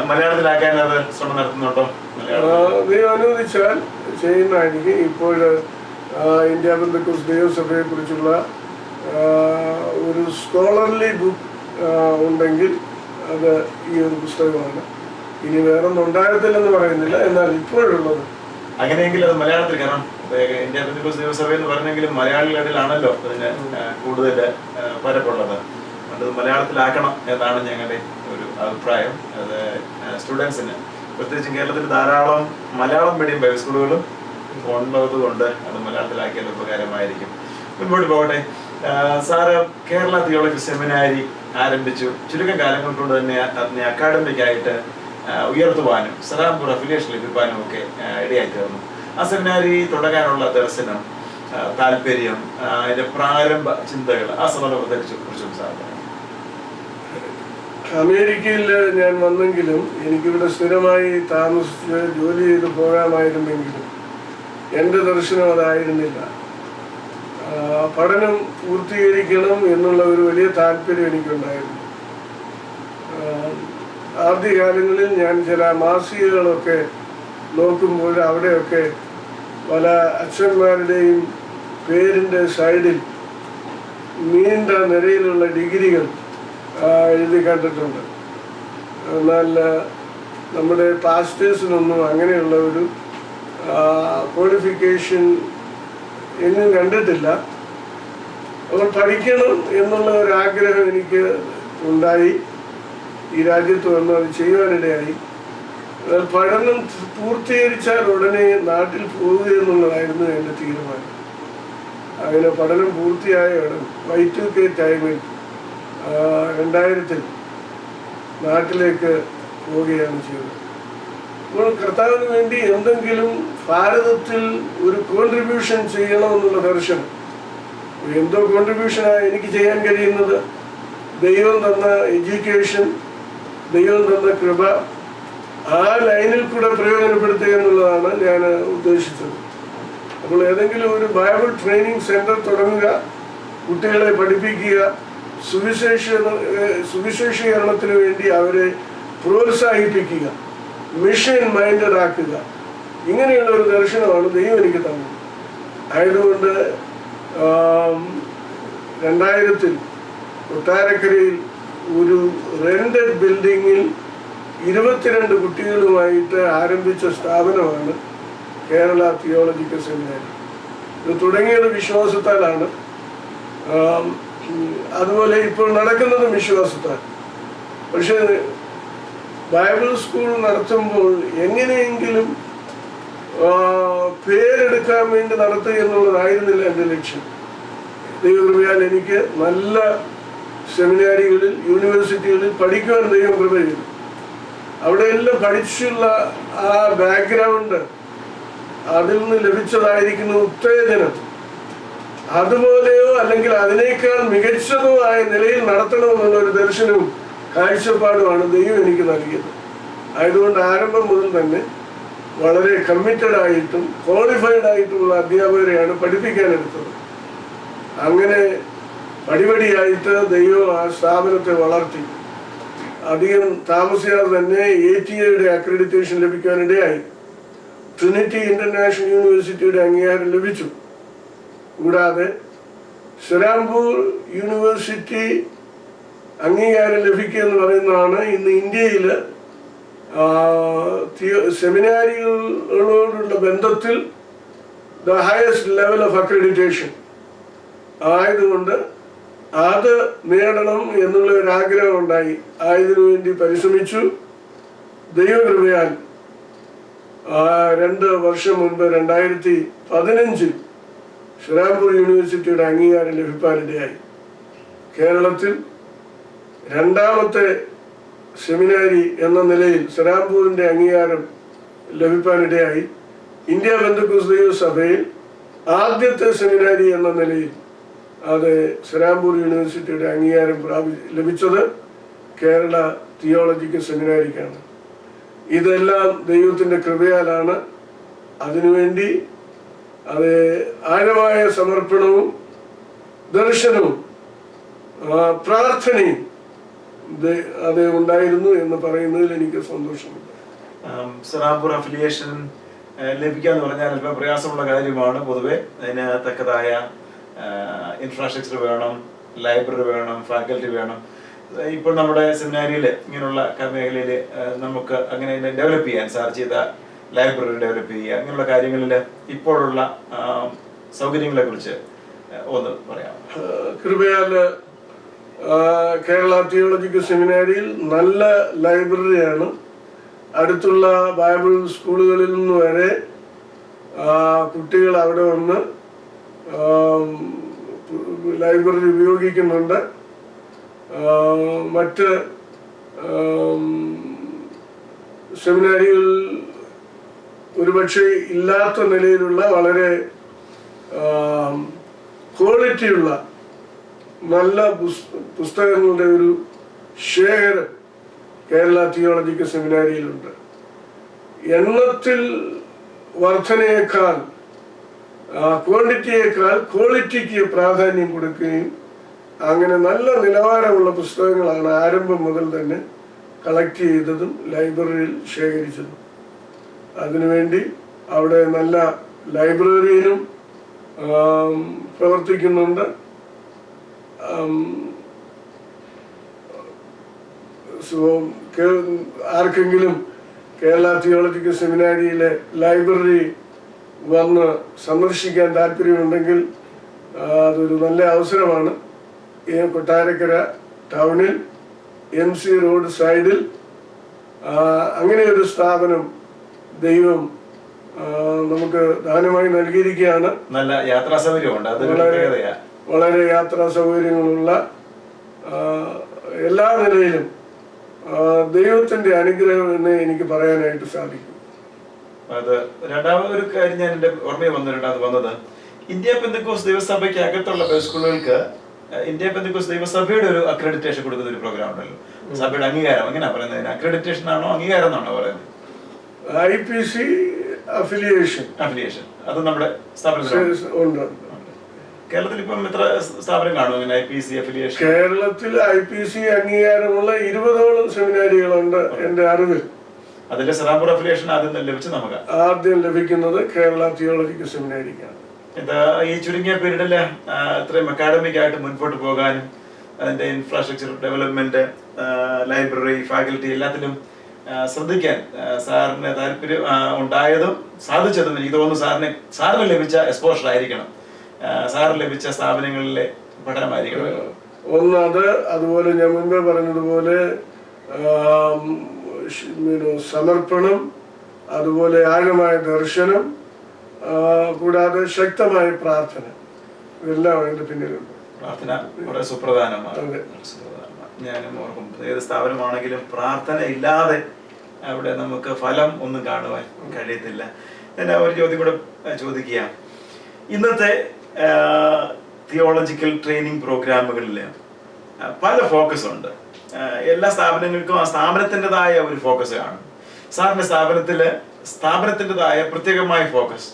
മലയാളത്തിലാക്കാൻ അത് ശ്രമം നടത്തുന്നുണ്ടോ? ദൈവം അനുവദിച്ചാൽ ചെയ്യുന്നതായിരിക്കും. ഇപ്പോൾ ഇന്ത്യ പെന്തക്കോസ്ത് ദൈവസഭയെ കുറിച്ചുള്ള ഒരു സ്കോളർലി ബുക്ക് ഉണ്ടെങ്കിൽ അത് ഈ ഒരു പുസ്തകമാണ്. ഇനി വേറൊന്നും ഉണ്ടാകത്തില്ലെന്ന് പറയുന്നില്ല, എന്നാൽ ഇപ്പോഴുള്ളത്. അങ്ങനെയെങ്കിൽ അത് മലയാളത്തിൽ, കാരണം ഇന്ത്യ പെന്തക്കോസ്ത് ദൈവസഭ എന്ന് പറഞ്ഞെങ്കിലും മലയാളികളിലാണല്ലോ അതിന് കൂടുതൽ പരപ്പുള്ളത്. അത് മലയാളത്തിലാക്കണം എന്നാണ് ഞങ്ങളുടെ ഒരു അഭിപ്രായം. അത് സ്റ്റുഡൻസിന്, പ്രത്യേകിച്ചും കേരളത്തിൽ ധാരാളം മലയാളം മീഡിയം ബൈബിൾ സ്കൂളുകളും ഉള്ളത് കൊണ്ട് അത് മലയാളത്തിലാക്കിയാൽ ഉപകാരമായിരിക്കും. മുൻപോട്ട് പോകട്ടെ. സാറ് കേരള തിയോളജി സെമിനാരി ആരംഭിച്ചു. ചുരുക്കം കാലങ്ങൾ കൊണ്ട് തന്നെ അതിനെ അക്കാഡമിക്കായിട്ട് ഉയർത്തുവാനും സലാംപൂർ അഫിലിയേഷൻ ലഭിക്കാനും ഒക്കെ ഇടയായി തീർന്നു. ആ സെമിനാരി തുടങ്ങാനുള്ള ദർശനം, താല്പര്യം, അതിന്റെ പ്രാരംഭ ചിന്തകൾ, ആ സന്ദർഭത്തെക്കുറിച്ചും സാർ. അമേരിക്കയിൽ ഞാൻ വന്നെങ്കിലും എനിക്കിവിടെ സ്ഥിരമായി താമസിച്ച് ജോലി ചെയ്ത് പോകാമായിരുന്നെങ്കിലും എൻ്റെ ദർശനം അതായിരുന്നില്ല. പഠനം പൂർത്തീകരിക്കണം എന്നുള്ള ഒരു വലിയ താല്പര്യം എനിക്കുണ്ടായിരുന്നു. ആദ്യകാലങ്ങളിൽ ഞാൻ ചില മാസികകളൊക്കെ നോക്കുമ്പോൾ അവിടെയൊക്കെ പല അച്ഛന്മാരുടെയും പേരിൻ്റെ സൈഡിൽ നീണ്ട നിരയിലുള്ള ഡിഗ്രികൾ എഴുതി കണ്ടിട്ടുണ്ട്. എന്നാൽ നമ്മുടെ പാസ്റ്റേഴ്സിനൊന്നും അങ്ങനെയുള്ള ഒരു ക്വാളിഫിക്കേഷൻ എങ്ങും കണ്ടിട്ടില്ല. അപ്പോൾ പഠിക്കണം എന്നുള്ള ഒരാഗ്രഹം എനിക്ക് ഉണ്ടായി. ഈ രാജ്യത്ത് വന്ന് അത് ചെയ്യുവാനിടയായി. പഠനം പൂർത്തീകരിച്ചാൽ ഉടനെ നാട്ടിൽ പോവുക എന്നുള്ളതായിരുന്നു എൻ്റെ തീരുമാനം. അങ്ങനെ പഠനം പൂർത്തിയായ ഉടൻ Y2K ടൈമിൽ 2000 നാട്ടിലേക്ക് പോവുകയാണ് ചെയ്തത്. അപ്പോൾ കർത്താവിന് വേണ്ടി എന്തെങ്കിലും ഭാരതത്തിൽ ഒരു കോൺട്രിബ്യൂഷൻ ചെയ്യണമെന്നുള്ള ദർശനം. എന്തോ കോൺട്രിബ്യൂഷനാണ് എനിക്ക് ചെയ്യാൻ കഴിയുന്നത്? ദൈവം തന്ന എഡ്യൂക്കേഷൻ, ദൈവം തന്ന കൃപ, ആ ലൈനിൽ കൂടെ പ്രയോജനപ്പെടുത്തുക എന്നുള്ളതാണ് ഞാൻ ഉദ്ദേശിച്ചത്. അപ്പോൾ ഏതെങ്കിലും ഒരു ബൈബിൾ ട്രെയിനിങ് സെൻറ്റർ തുടങ്ങുക, കുട്ടികളെ പഠിപ്പിക്കുക, സുവിശേഷീകരണത്തിന് വേണ്ടി അവരെ പ്രോത്സാഹിപ്പിക്കുക, മിഷൻ മൈൻഡഡ് ആക്കുക, ഇങ്ങനെയുള്ള ഒരു ദർശനമാണ് ദൈവം എനിക്ക് തന്നത്. ആയതുകൊണ്ട് 2000 കൊട്ടാരക്കരയിൽ ഒരു റെന്റഡ് ബിൽഡിങ്ങിൽ 22 കുട്ടികളുമായിട്ട് ആരംഭിച്ച സ്ഥാപനമാണ് കേരള തിയോളജിക്കൽ സെമിനാരി. ഇത് തുടങ്ങിയത് വിശ്വാസത്താലാണ്. അതുപോലെ ഇപ്പോൾ നടക്കുന്നതും വിശ്വാസത്താൽ. പക്ഷേ ബൈബിൾ സ്കൂൾ നടത്തുമ്പോൾ എങ്ങനെയെങ്കിലും പേരെടുക്കാൻ വേണ്ടി നടത്തുക എന്നുള്ളതായിരുന്നില്ല എൻ്റെ ലക്ഷ്യം. ദൈവകൃപയാൽ എനിക്ക് നല്ല സെമിനാരികളിൽ, യൂണിവേഴ്സിറ്റികളിൽ പഠിക്കുവാൻ ദൈവം കൃപ ചെയ്തു. അവിടെയെല്ലാം പഠിച്ചുള്ള ആ ബാക്ക്ഗ്രൗണ്ട്, അതിൽ നിന്ന് ലഭിച്ചതായിരിക്കുന്ന ഉത്തേജനം, അതുപോലെയോ അല്ലെങ്കിൽ അതിനേക്കാൾ മികച്ചതോ ആയ നിലയിൽ നടത്തണമെന്നുള്ള ഒരു ദർശനവും കാഴ്ചപ്പാടുമാണ് ദൈവം എനിക്ക് നൽകിയത്. ആയതുകൊണ്ട് ആരംഭം മുതൽ തന്നെ വളരെ കമ്മിറ്റഡ് ആയിട്ടും ക്വാളിഫൈഡ് ആയിട്ടുമുള്ള അധ്യാപകരെയാണ് പഠിപ്പിക്കാനെടുത്തത്. അങ്ങനെ പടിപടിയായിട്ട് ദൈവം ആ സ്ഥാപനത്തെ വളർത്തി. അധികം താമസിയാതെ തന്നെ ATA അക്രഡിറ്റേഷൻ ലഭിക്കാനിടയായി. ട്രിനിറ്റി ഇന്റർനാഷണൽ യൂണിവേഴ്സിറ്റിയുടെ അംഗീകാരം ലഭിച്ചു. കൂടാതെ സെറാംപൂർ യൂണിവേഴ്സിറ്റി അംഗീകാരം ലഭിക്കുക എന്ന് പറയുന്നതാണ് ഇന്ന് ഇന്ത്യയിൽ സെമിനാരികളോടുള്ള ബന്ധത്തിൽ the highest level of accreditation ആയതുകൊണ്ട് അത് നേടണം എന്നുള്ള ഒരു ആഗ്രഹം ഉണ്ടായി. ആയതിനു വേണ്ടി പരിശ്രമിച്ചു. ദൈവകൃപയാൽ 2 വർഷം മുൻപ് 2015 സെറാംപൂർ യൂണിവേഴ്സിറ്റിയുടെ അംഗീകാരം ലഭിക്കാനിടയായി. കേരളത്തിൽ 2ാമത്തെ സെമിനാരി എന്ന നിലയിൽ സെറാംപൂരിന്റെ അംഗീകാരം ലഭിക്കാനിടയായി. ഇന്ത്യ പെന്തക്കോസ്ത് ദൈവസഭയിൽ ആദ്യത്തെ സെമിനാരി എന്ന നിലയിൽ അത് സെറാംപൂർ യൂണിവേഴ്സിറ്റിയുടെ അംഗീകാരം ലഭിച്ചത് കേരള തിയോളജിക്കൽ സെമിനാരിക്കാണ്. ഇതെല്ലാം ദൈവത്തിൻ്റെ കൃപയാലാണ്. അതിനുവേണ്ടി അത് ആഴമായ സമർപ്പണവും ദർശനവും പ്രാർത്ഥനയും അത് ഉണ്ടായിരുന്നു എന്ന് പറയുന്നതിൽ എനിക്ക് സന്തോഷമുണ്ട്. സെറാംപൂർ അഫിലിയേഷൻ ലഭിക്കുക എന്ന് പറഞ്ഞാൽ അല്പം പ്രയാസമുള്ള കാര്യമാണ്. പൊതുവെ അതിന് തക്കതായ ഇൻഫ്രാസ്ട്രക്ചർ വേണം, ലൈബ്രറി വേണം, ഫാക്കൽറ്റി വേണം. ഇപ്പോൾ നമ്മുടെ സെമിനാരിയിൽ ഇങ്ങനെയുള്ള മേഖലയിൽ നമുക്ക് അങ്ങനെ ഡെവലപ്പ് ചെയ്യാൻ സാധിച്ച ലൈബ്രറി ഡെവലപ്പ് ചെയ്യുക, അങ്ങനെയുള്ള കാര്യങ്ങളിൽ ഇപ്പോഴുള്ള സൗകര്യങ്ങളെ കുറിച്ച് ഒന്ന് പറയാം. കൃപയാൽ കേരള തിയോളജിക്കൽ സെമിനാരിയിൽ നല്ല ലൈബ്രറിയാണ്. അടുത്തുള്ള ബൈബിൾ സ്കൂളുകളിൽ നിന്ന് വരെ കുട്ടികൾ അവിടെ വന്ന് ലൈബ്രറി ഉപയോഗിക്കുന്നുണ്ട്. മറ്റ് സെമിനാരികൾ ഒരുപക്ഷെ ഇല്ലാത്ത നിലയിലുള്ള വളരെ ക്വാളിറ്റിയുള്ള നല്ല പുസ്തകങ്ങളുടെ ഒരു ശേഖരം കേരള തിയോളജിക്കൽ സെമിനാരിയിലുണ്ട്. എണ്ണത്തിൽ വർധനയേക്കാൾ ക്വാണ്ടിറ്റിയേക്കാൾ ക്വാളിറ്റിക്ക് പ്രാധാന്യം കൊടുക്കുകയും അങ്ങനെ നല്ല നിലവാരമുള്ള പുസ്തകങ്ങളാണ് ആരംഭം മുതൽ തന്നെ കളക്ട് ചെയ്തതും ലൈബ്രറിയിൽ ശേഖരിച്ചതും. അതിനുവേണ്ടി അവിടെ നല്ല ലൈബ്രറിയനും പ്രവർത്തിക്കുന്നുണ്ട്. ആർക്കെങ്കിലും കേരള തിയോളജിക്കൽ സെമിനാരിയിലെ ലൈബ്രറി വന്ന് സന്ദർശിക്കാൻ താല്പര്യമുണ്ടെങ്കിൽ അതൊരു നല്ല അവസരമാണ്. കൊട്ടാരക്കര ടൗണിൽ MC റോഡ് സൈഡിൽ അങ്ങനെ ഒരു സ്ഥാപനം ദൈവം നമുക്ക് ദാനമായി നൽകിയിരിക്കുകയാണ്. നല്ല യാത്രാ സൗകര്യമുണ്ട്. വളരെ യാത്രാ സൗകര്യങ്ങളുള്ള എല്ലാ നിലയിലും ദൈവത്തിന്റെ അനുഗ്രഹം എന്ന് എനിക്ക് പറയാനായിട്ട് സാധിക്കും. അത് രണ്ടാമതൊരു കാര്യം ഞാൻ എൻ്റെ ഓർമ്മയിൽ വന്നത് ഇന്ത്യ പെന്തക്കോസ്ത് ദൈവസഭയ്ക്ക് അകത്തുള്ള സ്കൂളുകൾക്ക് ഇന്ത്യ പെന്തക്കോസ്ത് ദൈവസഭയുടെ ഒരു അക്രഡിറ്റേഷൻ കൊടുക്കുന്ന ഒരു പ്രോഗ്രാം ഉണ്ടല്ലോ. സഭയുടെ അംഗീകാരം എങ്ങനെയാ പറയുന്നത്? അക്രഡിറ്റേഷൻ ആണോ അംഗീകാരം എന്നാണോ പറയുന്നത്? IPC അഫിലിയേഷൻ അത് നമ്മുടെ സ്ഥാപനത്തിൽ കേരളത്തിൽ ഇപ്പം എത്ര സ്ഥാപനം കാണും ഇങ്ങനെ IPC അഫിലിയേഷൻ? കേരളത്തിൽ IPC അംഗീകാരമുള്ള 20ഓളം സെമിനാരികളുണ്ട് എന്റെ അറിവിൽ. അതിന്റെ സെറാംപൂർ അഫിലിയേഷൻ ആദ്യം ലഭിക്കുന്നത് കേരള തിയോളജിക്കൽ സെമിനാരിക്കാണ്. ഈ ചുരുങ്ങിയ പീരീഡില് ഇത്രയും അക്കാഡമിക് ആയിട്ട് മുൻപോട്ട് പോകാനും അതിന്റെ ഇൻഫ്രാസ്ട്രക്ചർ ഡെവലപ്മെന്റ്, ലൈബ്രറി, ഫാക്കൽറ്റി എല്ലാത്തിലും ശ്രദ്ധിക്കാൻ സാറിന് താല്പര്യം ഉണ്ടായതും സാധിച്ചതും എനിക്ക് തോന്നുന്നു സാറിന് ലഭിച്ച എക്സ്പോഷർ ആയിരിക്കണം, സാറിന് ലഭിച്ച സ്ഥാപനങ്ങളിലെ പഠനമായിരിക്കണം. ഒന്നത് അതുപോലെ ഞാൻ മുൻപേ പറഞ്ഞതുപോലെ സമർപ്പണം, അതുപോലെ ആഴമായ ദർശനം, കൂടാതെ ശക്തമായ പ്രാർത്ഥന, ഇതെല്ലാം അതിന്റെ പിന്നിലുണ്ട്. പ്രാർത്ഥന വളരെ സുപ്രധാനമാണ്. ഞാനും ഓർക്കും, ഏത് സ്ഥാപനമാണെങ്കിലും പ്രാർത്ഥന ഇല്ലാതെ അവിടെ നമുക്ക് ഫലം ഒന്നും കാണുവാൻ കഴിയത്തില്ല. ഞാൻ ഒരു ചോദ്യം കൂടെ ചോദിക്കുക. ഇന്നത്തെ തിയോളജിക്കൽ ട്രെയിനിങ് പ്രോഗ്രാമുകളിൽ പല ഫോക്കസ് ഉണ്ട്. എല്ലാ സ്ഥാപനങ്ങൾക്കും ആ സ്ഥാപനത്തിൻ്റെതായ ഒരു ഫോക്കസ് കാണും. സാറിൻ്റെ സ്ഥാപനത്തിൽ സ്ഥാപനത്തിൻ്റെതായ പ്രത്യേകമായ ഫോക്കസ്,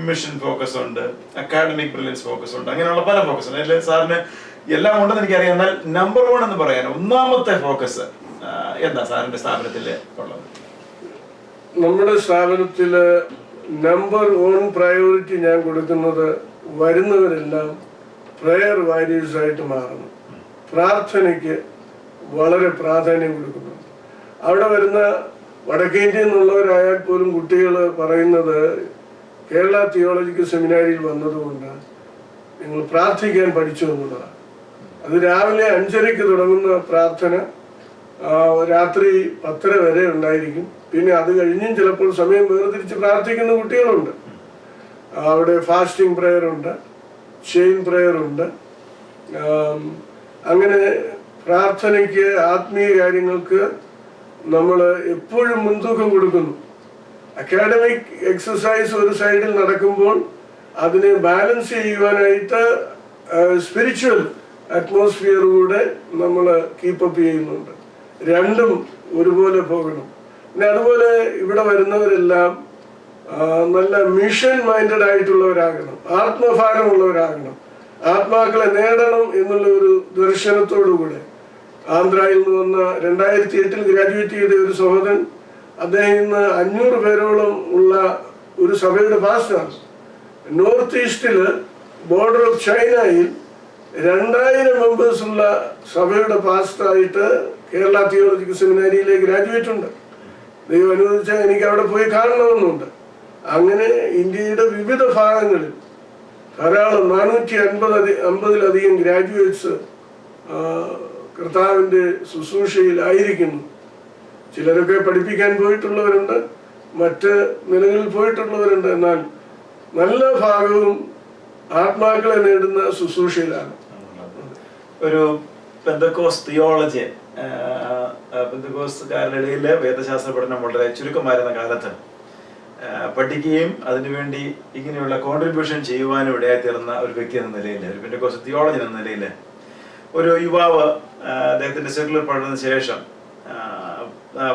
മിഷൻ ഫോക്കസ് ഉണ്ട്, അക്കാഡമിക് ബ്രില്യൻസ് ഫോക്കസ് ഉണ്ട്, അങ്ങനെയുള്ള പല ഫോക്കസ് ഉണ്ട്. അതിൽ സാറിന് എല്ലാം ഉണ്ടെന്ന് എനിക്കറിയാം. എന്നാൽ നമ്പർ 1 എന്ന് പറയാൻ ഒന്നാമത്തെ ഫോക്കസ് എന്താ സാറിന്റെ സ്ഥാപനത്തിൽ ഉള്ളത്? നമ്മുടെ സ്ഥാപനത്തില് നമ്പർ 1 പ്രയോറിറ്റി ഞാൻ കൊടുക്കുന്നത് വരുന്നവരെല്ലാം പ്രയർ വാരിയേഴ്സ് ആയിട്ട് മാറണം. പ്രാർത്ഥനയ്ക്ക് വളരെ പ്രാധാന്യം കൊടുക്കുന്നുണ്ട്. അവിടെ വരുന്ന വടക്കേ ഇന്ത്യയിൽ നിന്നുള്ളവരായാൽ പോലും കുട്ടികൾ പറയുന്നത് കേരള തിയോളജിക്കൽ സെമിനാരിയിൽ വന്നതുകൊണ്ട് നിങ്ങൾ പ്രാർത്ഥിക്കാൻ പഠിച്ചു എന്നുള്ളതാണ്. അത് രാവിലെ 5:30 തുടങ്ങുന്ന പ്രാർത്ഥന രാത്രി 10:30 വരെ ഉണ്ടായിരിക്കും. പിന്നെ അത് കഴിഞ്ഞും ചിലപ്പോൾ സമയം വേർതിരിച്ച് പ്രാർത്ഥിക്കുന്ന കുട്ടികളുണ്ട്. അവിടെ ഫാസ്റ്റിംഗ് പ്രെയർ ഉണ്ട്, ചെയിൻ പ്രെയർ ഉണ്ട്. അങ്ങനെ പ്രാർത്ഥനയ്ക്ക്, ആത്മീയ കാര്യങ്ങൾക്ക് നമ്മൾ എപ്പോഴും മുൻതൂക്കം കൊടുക്കുന്നു. അക്കാഡമിക് എക്സസൈസ് ഒരു സൈഡിൽ നടക്കുമ്പോൾ അതിനെ ബാലൻസ് ചെയ്യുവാനായിട്ട് സ്പിരിച്വൽ അറ്റ്മോസ്ഫിയർ കൂടെ നമ്മൾ കീപ്പപ്പ് ചെയ്യുന്നുണ്ട്. രണ്ടും ഒരുപോലെ പോകണം. പിന്നെ അതുപോലെ ഇവിടെ വരുന്നവരെല്ലാം നല്ല മിഷൻ മൈൻഡഡ് ആയിട്ടുള്ളവരാകണം, ആത്മഭാരമുള്ളവരാകണം, ആത്മാക്കളെ നേടണം എന്നുള്ള ഒരു ദർശനത്തോടുകൂടെ. ആന്ധ്രയിൽ നിന്ന് വന്ന 2008 ഗ്രാജുവേറ്റ് ചെയ്ത ഒരു സഹോദരൻ, അദ്ദേഹം ഇന്ന് 500 പേരോളം ഉള്ള ഒരു സഭയുടെ പാസ്റ്ററാണ്. നോർത്ത് ഈസ്റ്റില് ബോർഡർ ഓഫ് ചൈനയിൽ 2000 മെമ്പേഴ്സ് ഉള്ള സഭയുടെ പാസ്റ്ററായിട്ട് കേരള തിയോളജിക്കൽ സെമിനാരിയിലെ ഗ്രാജുവേറ്റ് ഉണ്ട്. ദൈവം അനുവദിച്ചാൽ എനിക്ക് അവിടെ പോയി കാണണമെന്നുണ്ട്. അങ്ങനെ ഇന്ത്യയുടെ വിവിധ ഭാഗങ്ങളിൽ ധാരാളം 450-ലധികം ഗ്രാജുവേറ്റ്സ് കർത്താവിൻ്റെ ശുശ്രൂഷയിലായിരിക്കുന്നു. ചിലരൊക്കെ പഠിപ്പിക്കാൻ പോയിട്ടുള്ളവരുണ്ട്, മറ്റ് നിലകളിൽ പോയിട്ടുള്ളവരുണ്ട്. എന്നാൽ നല്ല ഭാഗവും ആത്മാക്കളെ നേടുന്ന ശുശ്രൂഷയിലാണ്. ഒരു പെന്തക്കോസ് തിയോളജി, പെന്തക്കോസ്തുകാരുടെ ഇടയിൽ വേദശാസ്ത്ര പഠനം വളരെ ചുരുക്കമായിരുന്ന കാലത്ത് പഠിക്കുകയും അതിനുവേണ്ടി ഇങ്ങനെയുള്ള കോൺട്രിബ്യൂഷൻ ചെയ്യുവാനും ഇടയായിത്തീർന്ന ഒരു വ്യക്തി എന്ന നിലയിൽ, ഒരു പെന്തക്കോസ് തിയോളജി എന്ന നിലയിൽ, ഒരു യുവാവ് അദ്ദേഹത്തിന്റെ സെക്കുലർ പഠനത്തിന് ശേഷം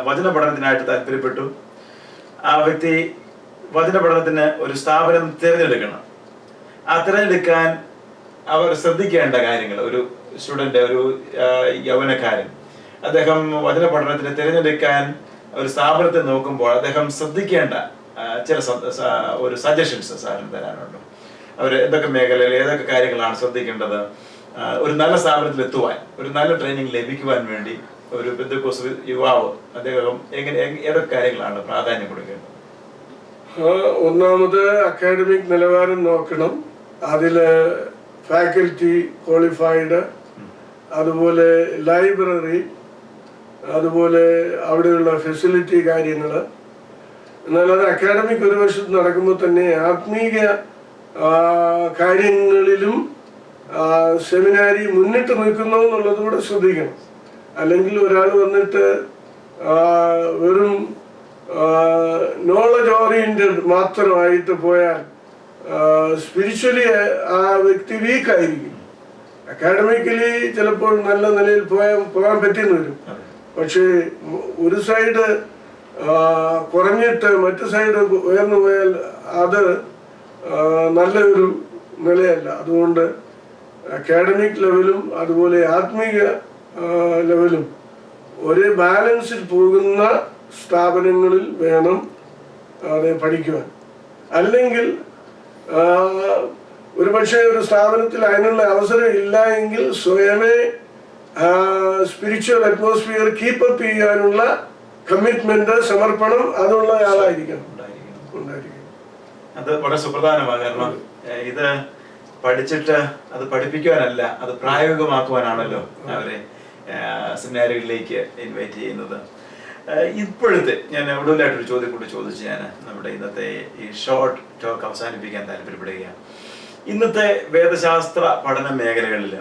വചന പഠനത്തിനായിട്ട് താല്പര്യപ്പെട്ടു. ആ വ്യക്തി വചന പഠനത്തിന് ഒരു സ്ഥാപനം തിരഞ്ഞെടുക്കണം. ആ തിരഞ്ഞെടുക്കാൻ അവർ ശ്രദ്ധിക്കേണ്ട കാര്യങ്ങൾ, ഒരു സ്റ്റുഡന്റ്, ഒരു യൗവനക്കാരൻ അദ്ദേഹം വചന പഠനത്തിന് തിരഞ്ഞെടുക്കാൻ ഒരു സ്ഥാപനത്തെ നോക്കുമ്പോൾ അദ്ദേഹം ശ്രദ്ധിക്കേണ്ട ചില ഒരു സജഷൻസ് സാറിന് തരാനുണ്ട്. അവർ ഏതൊക്കെ മേഖലയിൽ ഏതൊക്കെ കാര്യങ്ങളാണ് ശ്രദ്ധിക്കേണ്ടത്? ഒരു നല്ല സ്ഥാപനത്തിൽ എത്തുവാൻ, ഒരു നല്ല ട്രെയിനിങ് ലഭിക്കുവാൻ വേണ്ടി ഒരു പെന്തക്കോസ് യുവാവ് അദ്ദേഹം ഏതൊക്കെ കാര്യങ്ങളാണ് പ്രാധാന്യം കൊടുക്കേണ്ടത്? ഒന്നാമത് അക്കാഡമിക് നിലവാരം നോക്കണം. അതില് ഫാക്കൽറ്റി ക്വാളിഫൈഡ്, അതുപോലെ ലൈബ്രറി, അതുപോലെ അവിടെയുള്ള ഫെസിലിറ്റി കാര്യങ്ങൾ. എന്നാൽ അത് അക്കാഡമിക് ഒരു വശത്ത് നടക്കുമ്പോൾ തന്നെ ആത്മീയ കാര്യങ്ങളിലും സെമിനാരി മുന്നിട്ട് നിൽക്കുന്നു എന്നുള്ളത് കൂടെ ശ്രദ്ധിക്കണം. അല്ലെങ്കിൽ ഒരാൾ വന്നിട്ട് വെറും നോളജ് ഓറിയന്റഡ് മാത്രമായിട്ട് പോയാൽ സ്പിരിച്വലി ആ വ്യക്തി വീക്കായിരിക്കും. അക്കാഡമിക്കലി ചിലപ്പോൾ നല്ല നിലയിൽ പോകാൻ പറ്റിയെന്ന് വരും. പക്ഷേ ഒരു സൈഡ് കുറഞ്ഞിട്ട് മറ്റു സൈഡ് ഉയർന്നു പോയാൽ അത് നല്ലൊരു നിലയല്ല. അതുകൊണ്ട് അക്കാഡമിക് ലെവലും അതുപോലെ ആത്മീയ ലെവലും ഒരേ ബാലൻസിൽ പോകുന്ന സ്ഥാപനങ്ങളിൽ വേണം അത് പഠിക്കുവാൻ. അല്ലെങ്കിൽ ഒരു പക്ഷേ ഒരു സ്ഥാപനത്തിൽ അതിനുള്ള അവസരം ഇല്ല എങ്കിൽ സ്വയമേ സ്പിരിച്വൽ അറ്റ്മോസ്ഫിയർ കീപ്പപ്പ് ചെയ്യാനുള്ള കമ്മിറ്റ്മെന്റ്, സമർപ്പണം അതുള്ള ആളായിരിക്കണം, ഉണ്ടായിരിക്കണം. അത് വളരെ സുപ്രധാനമാണ്. കാരണം ഇത് പഠിച്ചിട്ട് അത് പഠിപ്പിക്കുവാനല്ല, അത് പ്രായോഗികമാക്കുവാനാണല്ലോ അവരെ സെമിനാരികളിലേക്ക് ഇൻവൈറ്റ് ചെയ്യുന്നത്. ഇപ്പോഴത്തെ ഞാൻ ഒടുവിലായിട്ടൊരു ചോദ്യം കൂടി ചോദിച്ച് ഞാൻ നമ്മുടെ ഇന്നത്തെ ഈ ഷോർട്ട് ടോക്ക് അവസാനിപ്പിക്കാൻ താല്പര്യപ്പെടുകയാണ്. ഇന്നത്തെ വേദശാസ്ത്ര പഠന മേഖലകളിൽ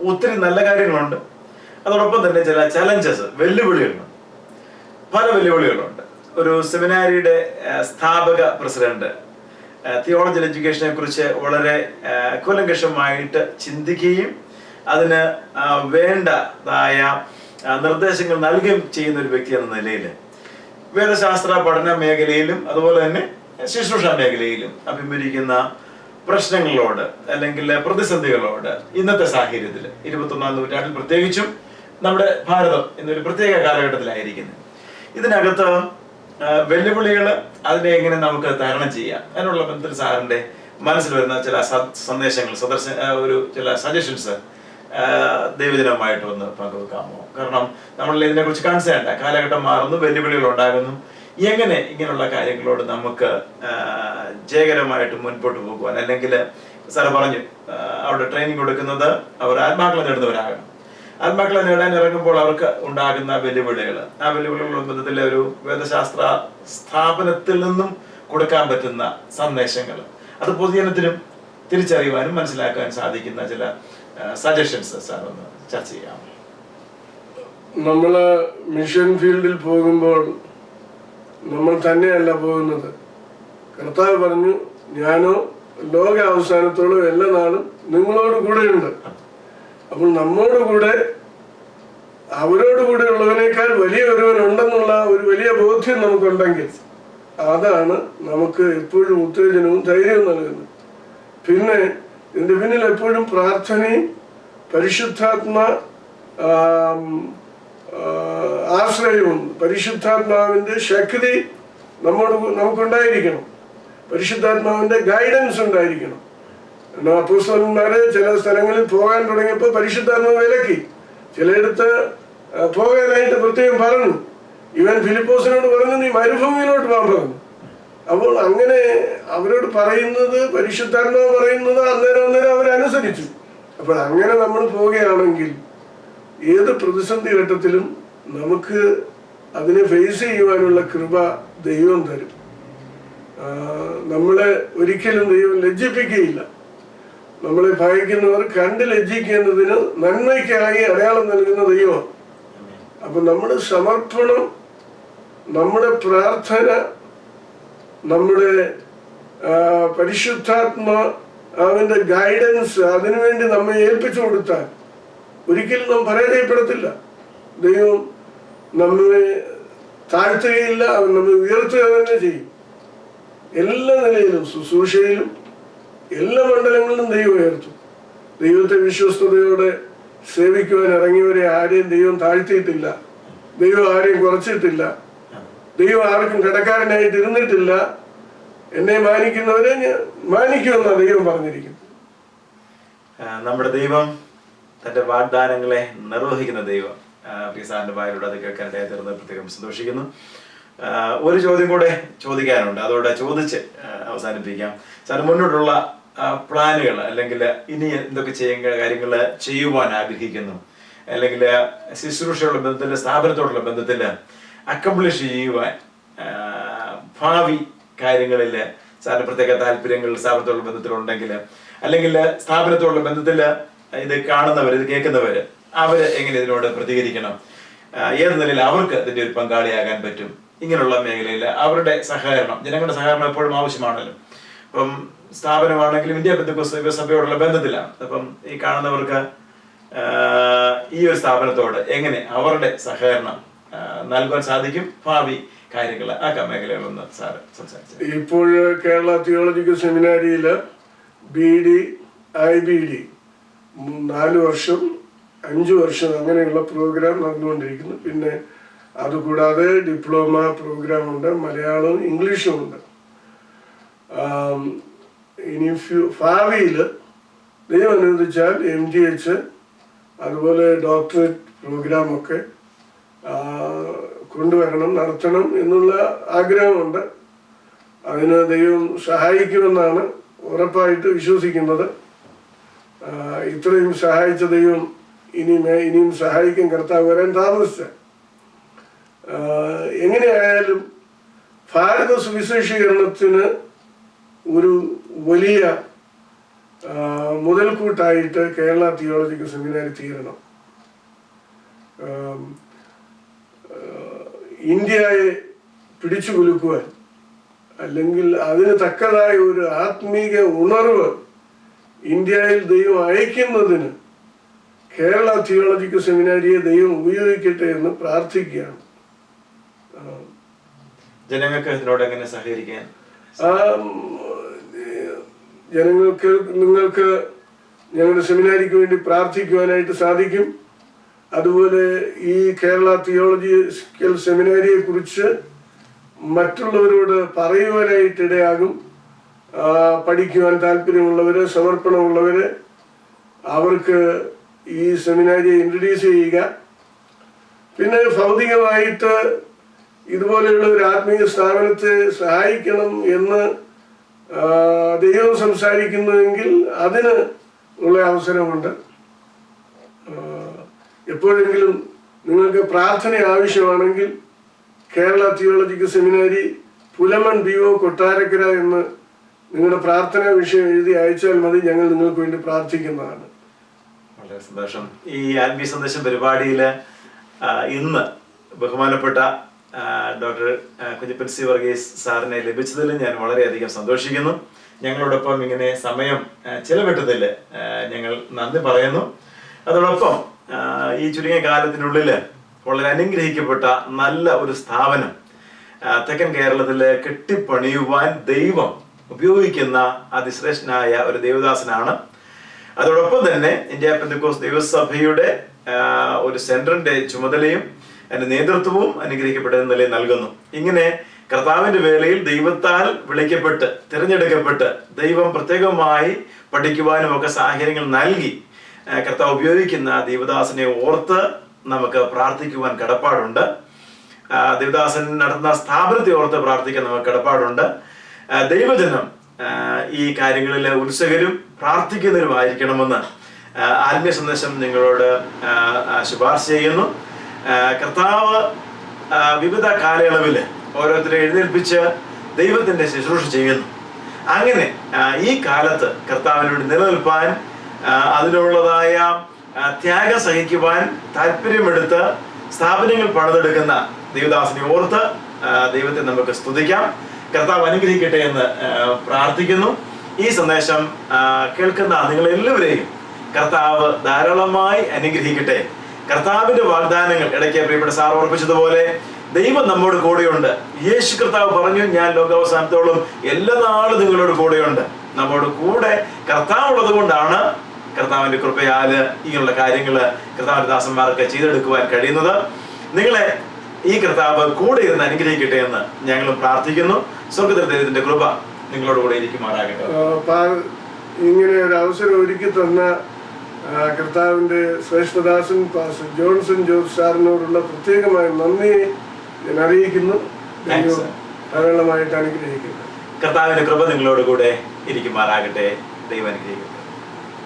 ഒത്തിരി നല്ല കാര്യങ്ങളുണ്ട്, അതോടൊപ്പം തന്നെ ചില ചലഞ്ചസ്, വെല്ലുവിളികളുണ്ട്, പല വെല്ലുവിളികളുണ്ട്. ഒരു സെമിനാരിയുടെ സ്ഥാപക പ്രസിഡന്റ് തിയോളജിക്കൽ എഡ്യൂക്കേഷനെ കുറിച്ച് വളരെ കൂലങ്കഷമായിട്ട് ചിന്തിക്കുകയും അതിന് വേണ്ടതായ നിർദ്ദേശങ്ങൾ നൽകുകയും ചെയ്യുന്ന ഒരു വ്യക്തി എന്ന നിലയിൽ വേദശാസ്ത്ര പഠന മേഖലയിലും അതുപോലെ തന്നെ ശുശ്രൂഷ മേഖലയിലും അഭിമുഖീകരിക്കുന്ന പ്രശ്നങ്ങളോട് അല്ലെങ്കിൽ പ്രതിസന്ധികളോട് ഇന്നത്തെ സാഹചര്യത്തിൽ 21ാം നൂറ്റാണ്ടിൽ പ്രത്യേകിച്ചും നമ്മുടെ ഭാരതം എന്നൊരു പ്രത്യേക കാലഘട്ടത്തിലായിരിക്കുന്നത്. ഇതിനകത്ത് വെല്ലുവിളികൾ, അതിനെ എങ്ങനെ നമുക്ക് തരണം ചെയ്യാം, അതിനുള്ള ബന്ധത്തിൽ സാറിന്റെ മനസ്സിൽ വരുന്ന ചില സന്ദേശങ്ങൾ, ചില സജഷൻസ് ദൈവജനവുമായിട്ട് ഒന്ന് പങ്കുവെക്കാമോ? കാരണം നമ്മൾ ഇതിനെക്കുറിച്ച് കൺസേണ്ട, കാലഘട്ടം മാറുന്നു, വെല്ലുവിളികൾ ഉണ്ടാകുന്നു. എങ്ങനെ ഇങ്ങനെയുള്ള കാര്യങ്ങളോട് നമുക്ക് ജയകരമായിട്ട് മുൻപോട്ട് പോകുവാൻ, അല്ലെങ്കിൽ സാറ് പറഞ്ഞു അവിടെ ട്രെയിനിങ് കൊടുക്കുന്നത് അവർ ആത്മാക്കളെ നേടുന്നവരാകണം. ആത്മാക്കളെ നേടാൻ ഇറങ്ങുമ്പോൾ അവർക്ക് ഉണ്ടാകുന്ന വെല്ലുവിളികൾ, ആ വെല്ലുവിളികളുടെ ബന്ധത്തിൽ ഒരു വേദശാസ്ത്ര സ്ഥാപനത്തിൽ നിന്നും കൊടുക്കാൻ പറ്റുന്ന സന്ദേശങ്ങൾ, അത് പൊതുജനത്തിനും തിരിച്ചറിയുവാനും മനസ്സിലാക്കാൻ സാധിക്കുന്ന ചില സജഷൻസ് സാർ ഒന്ന് ചർച്ച ചെയ്യാം. നമ്മള് മിഷൻ ഫീൽഡിൽ പോകുമ്പോൾ നമ്മൾ തന്നെയല്ല പോകുന്നത്. കർത്താവ് പറഞ്ഞു, ഞാനോ ലോക അവസാനത്തോളം എല്ലാ നാളും നിങ്ങളോട് കൂടെയുണ്ട്. അപ്പോൾ നമ്മോട് കൂടെ അവരോട് കൂടെ ഉള്ളവനേക്കാൾ വലിയ ഒരുവനുണ്ടെന്നുള്ള ഒരു വലിയ ബോധ്യം നമുക്കുണ്ടെങ്കിൽ അതാണ് നമുക്ക് എപ്പോഴും ഉത്തേജനവും ധൈര്യവും നൽകുന്നത്. പിന്നെ ഇതിന്റെ പിന്നിൽ എപ്പോഴും പ്രാർത്ഥനയും പരിശുദ്ധാത്മ ആശ്രയവും, പരിശുദ്ധാത്മാവിന്റെ ശക്തി നമുക്കുണ്ടായിരിക്കണം, പരിശുദ്ധാത്മാവിന്റെ ഗൈഡൻസ് ഉണ്ടായിരിക്കണം. അപ്പോസ്തലന്മാര് ചില സ്ഥലങ്ങളിൽ പോകാൻ തുടങ്ങിയപ്പോൾ പരിശുദ്ധാത്മാവ് വിലക്കി, ചിലയിടത്ത് പോകാനായിട്ട് പ്രത്യേകം പറഞ്ഞു. ഇവൻ ഫിലിപ്പോസിനോട് പറഞ്ഞു, നീ മരുഭൂമിയിലോട്ട് പോകാൻ പറഞ്ഞു. അപ്പോൾ അങ്ങനെ അവരോട് പറയുന്നത്, പരിശുദ്ധാത്മാവ് പറയുന്നത് അന്നേരം അവരനുസരിച്ചു. അപ്പോൾ അങ്ങനെ നമ്മൾ പോവുകയാണെങ്കിൽ ഏത് പ്രതിസന്ധി ഘട്ടത്തിലും നമുക്ക് അതിനെ ഫേസ് ചെയ്യുവാനുള്ള കൃപ ദൈവം തരും. നമ്മളെ ഒരിക്കലും ദൈവം ലജ്ജിപ്പിക്കുകയില്ല. നമ്മളെ ഭയക്കുന്നവർ കണ്ട് ലജ്ജിക്കേണ്ടതിന് നന്മയ്ക്കായി അടയാളം നൽകുന്ന ദൈവം. അപ്പൊ നമ്മുടെ സമർപ്പണം, നമ്മുടെ പ്രാർത്ഥന, നമ്മുടെ പരിശുദ്ധാത്മാവിന്റെ ഗൈഡൻസ് അതിനുവേണ്ടി നമ്മെ ഏൽപ്പിച്ചു കൊടുത്താൽ ഒരിക്കലും നാം പരാജയപ്പെടത്തില്ല. ദൈവം നമ്മെ താഴ്ത്തുകയില്ല, അവൻ നമ്മെ ഉയർത്തുക തന്നെ ചെയ്യും. എല്ലാ നിലയിലും, ശുശ്രൂഷയിലും എല്ലാ മണ്ഡലങ്ങളിലും ദൈവം ഉയർത്തും. ദൈവത്തെ വിശ്വസ്തയോടെ സേവിക്കുവാൻ ഇറങ്ങിയവരെ ആരെയും ദൈവം താഴ്ത്തിയിട്ടില്ല, ദൈവം ആരെയും കുറച്ചിട്ടില്ല, ദൈവം ആർക്കും കടക്കാരനായിട്ട് ഇരുന്നിട്ടില്ല. എന്നെ മാനിക്കുന്നവരെ മാനിക്കുമെന്നാണ് ദൈവം പറഞ്ഞിരിക്കുന്നത്. നമ്മുടെ ദൈവം തന്റെ വാഗ്ദാനങ്ങളെ നിർവഹിക്കുന്ന ദൈവം. സാറിന്റെ വായിലൂടെ അത് കേൾക്കാനായി തീർന്ന് പ്രത്യേകം സന്തോഷിക്കുന്നു. ഒരു ചോദ്യം കൂടെ ചോദിക്കാനുണ്ട്, അതോടെ ചോദിച്ച് അവസാനിപ്പിക്കാം. സാർ മുന്നോട്ടുള്ള പ്ലാനുകൾ, അല്ലെങ്കിൽ ഇനി എന്തൊക്കെ കാര്യങ്ങൾ ചെയ്യുവാൻ ആഗ്രഹിക്കുന്നു, അല്ലെങ്കിൽ ശുശ്രൂഷയുള്ള ബന്ധത്തിൽ, സ്ഥാപനത്തോടുള്ള ബന്ധത്തിൽ അക്കംപ്ലിഷ് ചെയ്യുവാൻ ഭാവി കാര്യങ്ങളിൽ സാറിന് പ്രത്യേക താല്പര്യങ്ങൾ സ്ഥാപനത്തോടുള്ള ബന്ധത്തിലുണ്ടെങ്കിൽ, അല്ലെങ്കിൽ സ്ഥാപനത്തോടുള്ള ബന്ധത്തിൽ ഇത് കാണുന്നവർ, ഇത് കേൾക്കുന്നവര്, അവര് എങ്ങനെ ഇതിനോട് പ്രതികരിക്കണം, ഏത് നിലയിൽ അവർക്ക് ഇതിന്റെ ഒരു പങ്കാളിയാകാൻ പറ്റും, ഇങ്ങനെയുള്ള മേഖലയിൽ അവരുടെ സഹകരണം, ജനങ്ങളുടെ സഹകരണം എപ്പോഴും ആവശ്യമാണല്ലോ. അപ്പം സ്ഥാപനമാണെങ്കിലും ഇന്ത്യ പെന്തക്കോസ്ത് സഭയോടുള്ള ബന്ധത്തിലാണ്. അപ്പം ഈ കാണുന്നവർക്ക് ഈ ഒരു സ്ഥാപനത്തോട് എങ്ങനെ അവരുടെ സഹകരണം നൽകാൻ സാധിക്കും, ഭാവി കാര്യങ്ങൾ, ആ മേഖലകളൊന്ന് സാറ് സംസാരിച്ചു. ഇപ്പോൾ കേരള തിയോളജിക്കൽ സെമിനാരിയില് BD IBD 4 വർഷം 5 വർഷം അങ്ങനെയുള്ള പ്രോഗ്രാം നടന്നുകൊണ്ടിരിക്കുന്നു. പിന്നെ അതുകൂടാതെ ഡിപ്ലോമ പ്രോഗ്രാം ഉണ്ട്, മലയാളവും ഇംഗ്ലീഷും ഉണ്ട്. ഇനി ഭാവിയിൽ ദൈവം അനുവദിച്ചാൽ MTH അതുപോലെ ഡോക്ടറേറ്റ് പ്രോഗ്രാമൊക്കെ കൊണ്ടുവരണം, നടത്തണം എന്നുള്ള ആഗ്രഹമുണ്ട്. അതിന് ദൈവം സഹായിക്കുമെന്നാണ് ഉറപ്പായിട്ട് വിശ്വസിക്കുന്നത്. ഇത്രയും സഹായിച്ച ദൈവം ഇനിയും സഹായിക്കും. കർത്താവ് വരാൻ താമസിച്ച എങ്ങനെയായാലും ഭാരത സുവിശേഷീകരണത്തിന് ഒരു വലിയ മുതൽക്കൂട്ടായിട്ട് കേരള തിയോളജിക്കൽ സെമിനാരി തീരണം. ഇന്ത്യയെ പിടിച്ചു കുലുക്കുവാൻ, അല്ലെങ്കിൽ അതിന് തക്കതായ ഒരു ആത്മീക ഉണർവ് ഇന്ത്യയിൽ ദൈവം അയക്കുന്നതിന് കേരള തിയോളജിക്കൽ സെമിനാരിയെ ദൈവം ഉപയോഗിക്കട്ടെ എന്ന് പ്രാർത്ഥിക്കുകയാണ്. ജനങ്ങൾക്ക് ഇതിനോട് എങ്ങനെ സഹകരിക്കാൻ? നിങ്ങൾക്ക് ഞങ്ങളുടെ സെമിനാരിക്ക് വേണ്ടി പ്രാർത്ഥിക്കുവാനായിട്ട് സാധിക്കും. അതുപോലെ ഈ കേരള തിയോളജിക്കൽ സെമിനാരിയെ കുറിച്ച് മറ്റുള്ളവരോട് പറയുവാനായിട്ട് ഇടയാകും. പഠിക്കുവാൻ താല്പര്യമുള്ളവര്, സമർപ്പണമുള്ളവര്, അവർക്ക് ഈ സെമിനാരിയെ ഇൻട്രൊഡ്യൂസ് ചെയ്യുക. പിന്നെ ഭൗതികമായിട്ട് ഇതുപോലെയുള്ള ഒരു ആത്മീയ സ്ഥാപനത്തെ സഹായിക്കണം എന്ന് ദൈവം സംസാരിക്കുന്നുവെങ്കിൽ അതിന് ഉള്ള അവസരമുണ്ട്. എപ്പോഴെങ്കിലും നിങ്ങൾക്ക് പ്രാർത്ഥന ആവശ്യമാണെങ്കിൽ കേരള തിയോളജിക്കൽ സെമിനാരി, പുലമൺ BO കൊട്ടാരക്കര എന്ന് നിങ്ങളുടെ പ്രാർത്ഥനാ വിഷയം എഴുതി അയച്ചാൽ മതി. ഞങ്ങൾ നിങ്ങൾക്ക് വേണ്ടി പ്രാർത്ഥിക്കുന്നതാണ്. വളരെ സന്തോഷം. ഈ ആത്മീയ സന്ദേശം പരിപാടിയിൽ ഇന്ന് ബഹുമാനപ്പെട്ട ഡോക്ടർ കുഞ്ഞപ്പൻ C. വർഗീസ് സാറിനെ ലഭിച്ചതിൽ ഞാൻ വളരെയധികം സന്തോഷിക്കുന്നു. ഞങ്ങളോടൊപ്പം ഇങ്ങനെ സമയം ചിലവിട്ടതിൽ ഞങ്ങൾ നന്ദി പറയുന്നു. അതോടൊപ്പം ഈ ചുരുങ്ങിയ കാലത്തിനുള്ളിൽ വളരെ അനുഗ്രഹിക്കപ്പെട്ട നല്ല ഒരു സ്ഥാപനം തെക്കൻ കേരളത്തിൽ കെട്ടിപ്പണിയുവാൻ ദൈവം ഉപയോഗിക്കുന്ന അതിശ്രേഷ്ഠനായ ഒരു ദേവദാസനാണ്. അതോടൊപ്പം തന്നെ ഇന്ത്യ പെന്തക്കോസ്ത് ദൈവസഭയുടെ ഒരു സെന്ററിന്റെ ചുമതലയും അതിന്റെ നേതൃത്വവും അനുഗ്രഹിക്കപ്പെട്ട നിലയിൽ നൽകുന്നു. ഇങ്ങനെ കർത്താവിന്റെ വേളയിൽ ദൈവത്താൽ വിളിക്കപ്പെട്ട് തിരഞ്ഞെടുക്കപ്പെട്ട് ദൈവം പ്രത്യേകമായി പഠിക്കുവാനും ഒക്കെ സാഹചര്യങ്ങൾ നൽകി കർത്താവ് ഉപയോഗിക്കുന്ന ദേവദാസനെ ഓർത്ത് നമുക്ക് പ്രാർത്ഥിക്കുവാൻ കടപ്പാടുണ്ട്. ദേവദാസൻ നടത്തുന്ന സ്ഥാപനത്തെ ഓർത്ത് പ്രാർത്ഥിക്കാൻ നമുക്ക് കടപ്പാടുണ്ട്. ദൈവജനം ഈ കാര്യങ്ങളിൽ ഉത്സുകരും പ്രാർത്ഥിക്കുന്നവരുമായിരിക്കണമെന്ന് ആത്മീയ സന്ദേശം നിങ്ങളോട് ശുപാർശ ചെയ്യുന്നു. കർത്താവ് വിവിധ കാലയളവിൽ ഓരോരുത്തരെ എഴുന്നേൽപ്പിച്ച് ദൈവത്തിന്റെ ശുശ്രൂഷ ചെയ്യുന്നു. അങ്ങനെ ഈ കാലത്ത് കർത്താവിനോട് നിലനിൽപ്പാൻ, അതിനുള്ളതായ ത്യാഗം സഹിക്കുവാൻ താല്പര്യമെടുത്ത് സ്ഥാപനങ്ങൾ പണിതെടുക്കുന്ന ദൈവദാസനെ ഓർത്ത് ദൈവത്തെ നമുക്ക് സ്തുതിക്കാം. കർത്താവ് അനുഗ്രഹിക്കട്ടെ എന്ന് പ്രാർത്ഥിക്കുന്നു. ഈ സന്ദേശം കേൾക്കുന്ന നിങ്ങളെല്ലാവരെയും കർത്താവ് ധാരാളമായി അനുഗ്രഹിക്കട്ടെ. കർത്താവിന്റെ വാഗ്ദാനങ്ങൾ ഇടയ്ക്ക് പ്രിയപ്പെട്ട സാർ ഓർപ്പിച്ചതുപോലെ ദൈവം നമ്മോട് കൂടെയുണ്ട്. യേശു കർത്താവ് പറഞ്ഞു, ഞാൻ ലോകാവസാനത്തോളം എല്ലാ നാളും നിങ്ങളോട് കൂടെയുണ്ട്. നമ്മോട് കൂടെ കർത്താവ് ഉള്ളത് കൊണ്ടാണ് കർത്താവിന്റെ കൃപയാല് ഇങ്ങനെയുള്ള കാര്യങ്ങൾ കർത്താവിന്റെ ദാസന്മാർക്ക് ചെയ്തെടുക്കുവാൻ കഴിയുന്നത്. നിങ്ങളെ ഈ കർത്താവ് കൂടെ ഇരുന്ന് അനുഗ്രഹിക്കട്ടെ എന്ന് ഞങ്ങളും പ്രാർത്ഥിക്കുന്നു. സ്വർഗ്ഗത്തിലെ ദൈവത്തിന്റെ കൃപ നിങ്ങളോട് കൂടെ ഇരിക്കുമാറാകട്ടെ. ഇങ്ങനെ ഒരു അവസരം ഒരുക്കി തന്ന കർത്താവിന്റെ ശ്രേഷ്ഠദാസൻ പാസ്റ്റർ ജോൺസൺ ജോർജ് സാറിനോടുള്ള പ്രത്യേകമായ നന്ദി ഞാൻ അറിയിക്കുന്നു. ധാരാളമായിട്ട് അനുഗ്രഹിക്കുന്നു. കർത്താവിന്റെ കൃപ നിങ്ങളോട് കൂടെ ഇരിക്കുമാറാകട്ടെ. ദൈവം അനുഗ്രഹിക്കട്ടെ.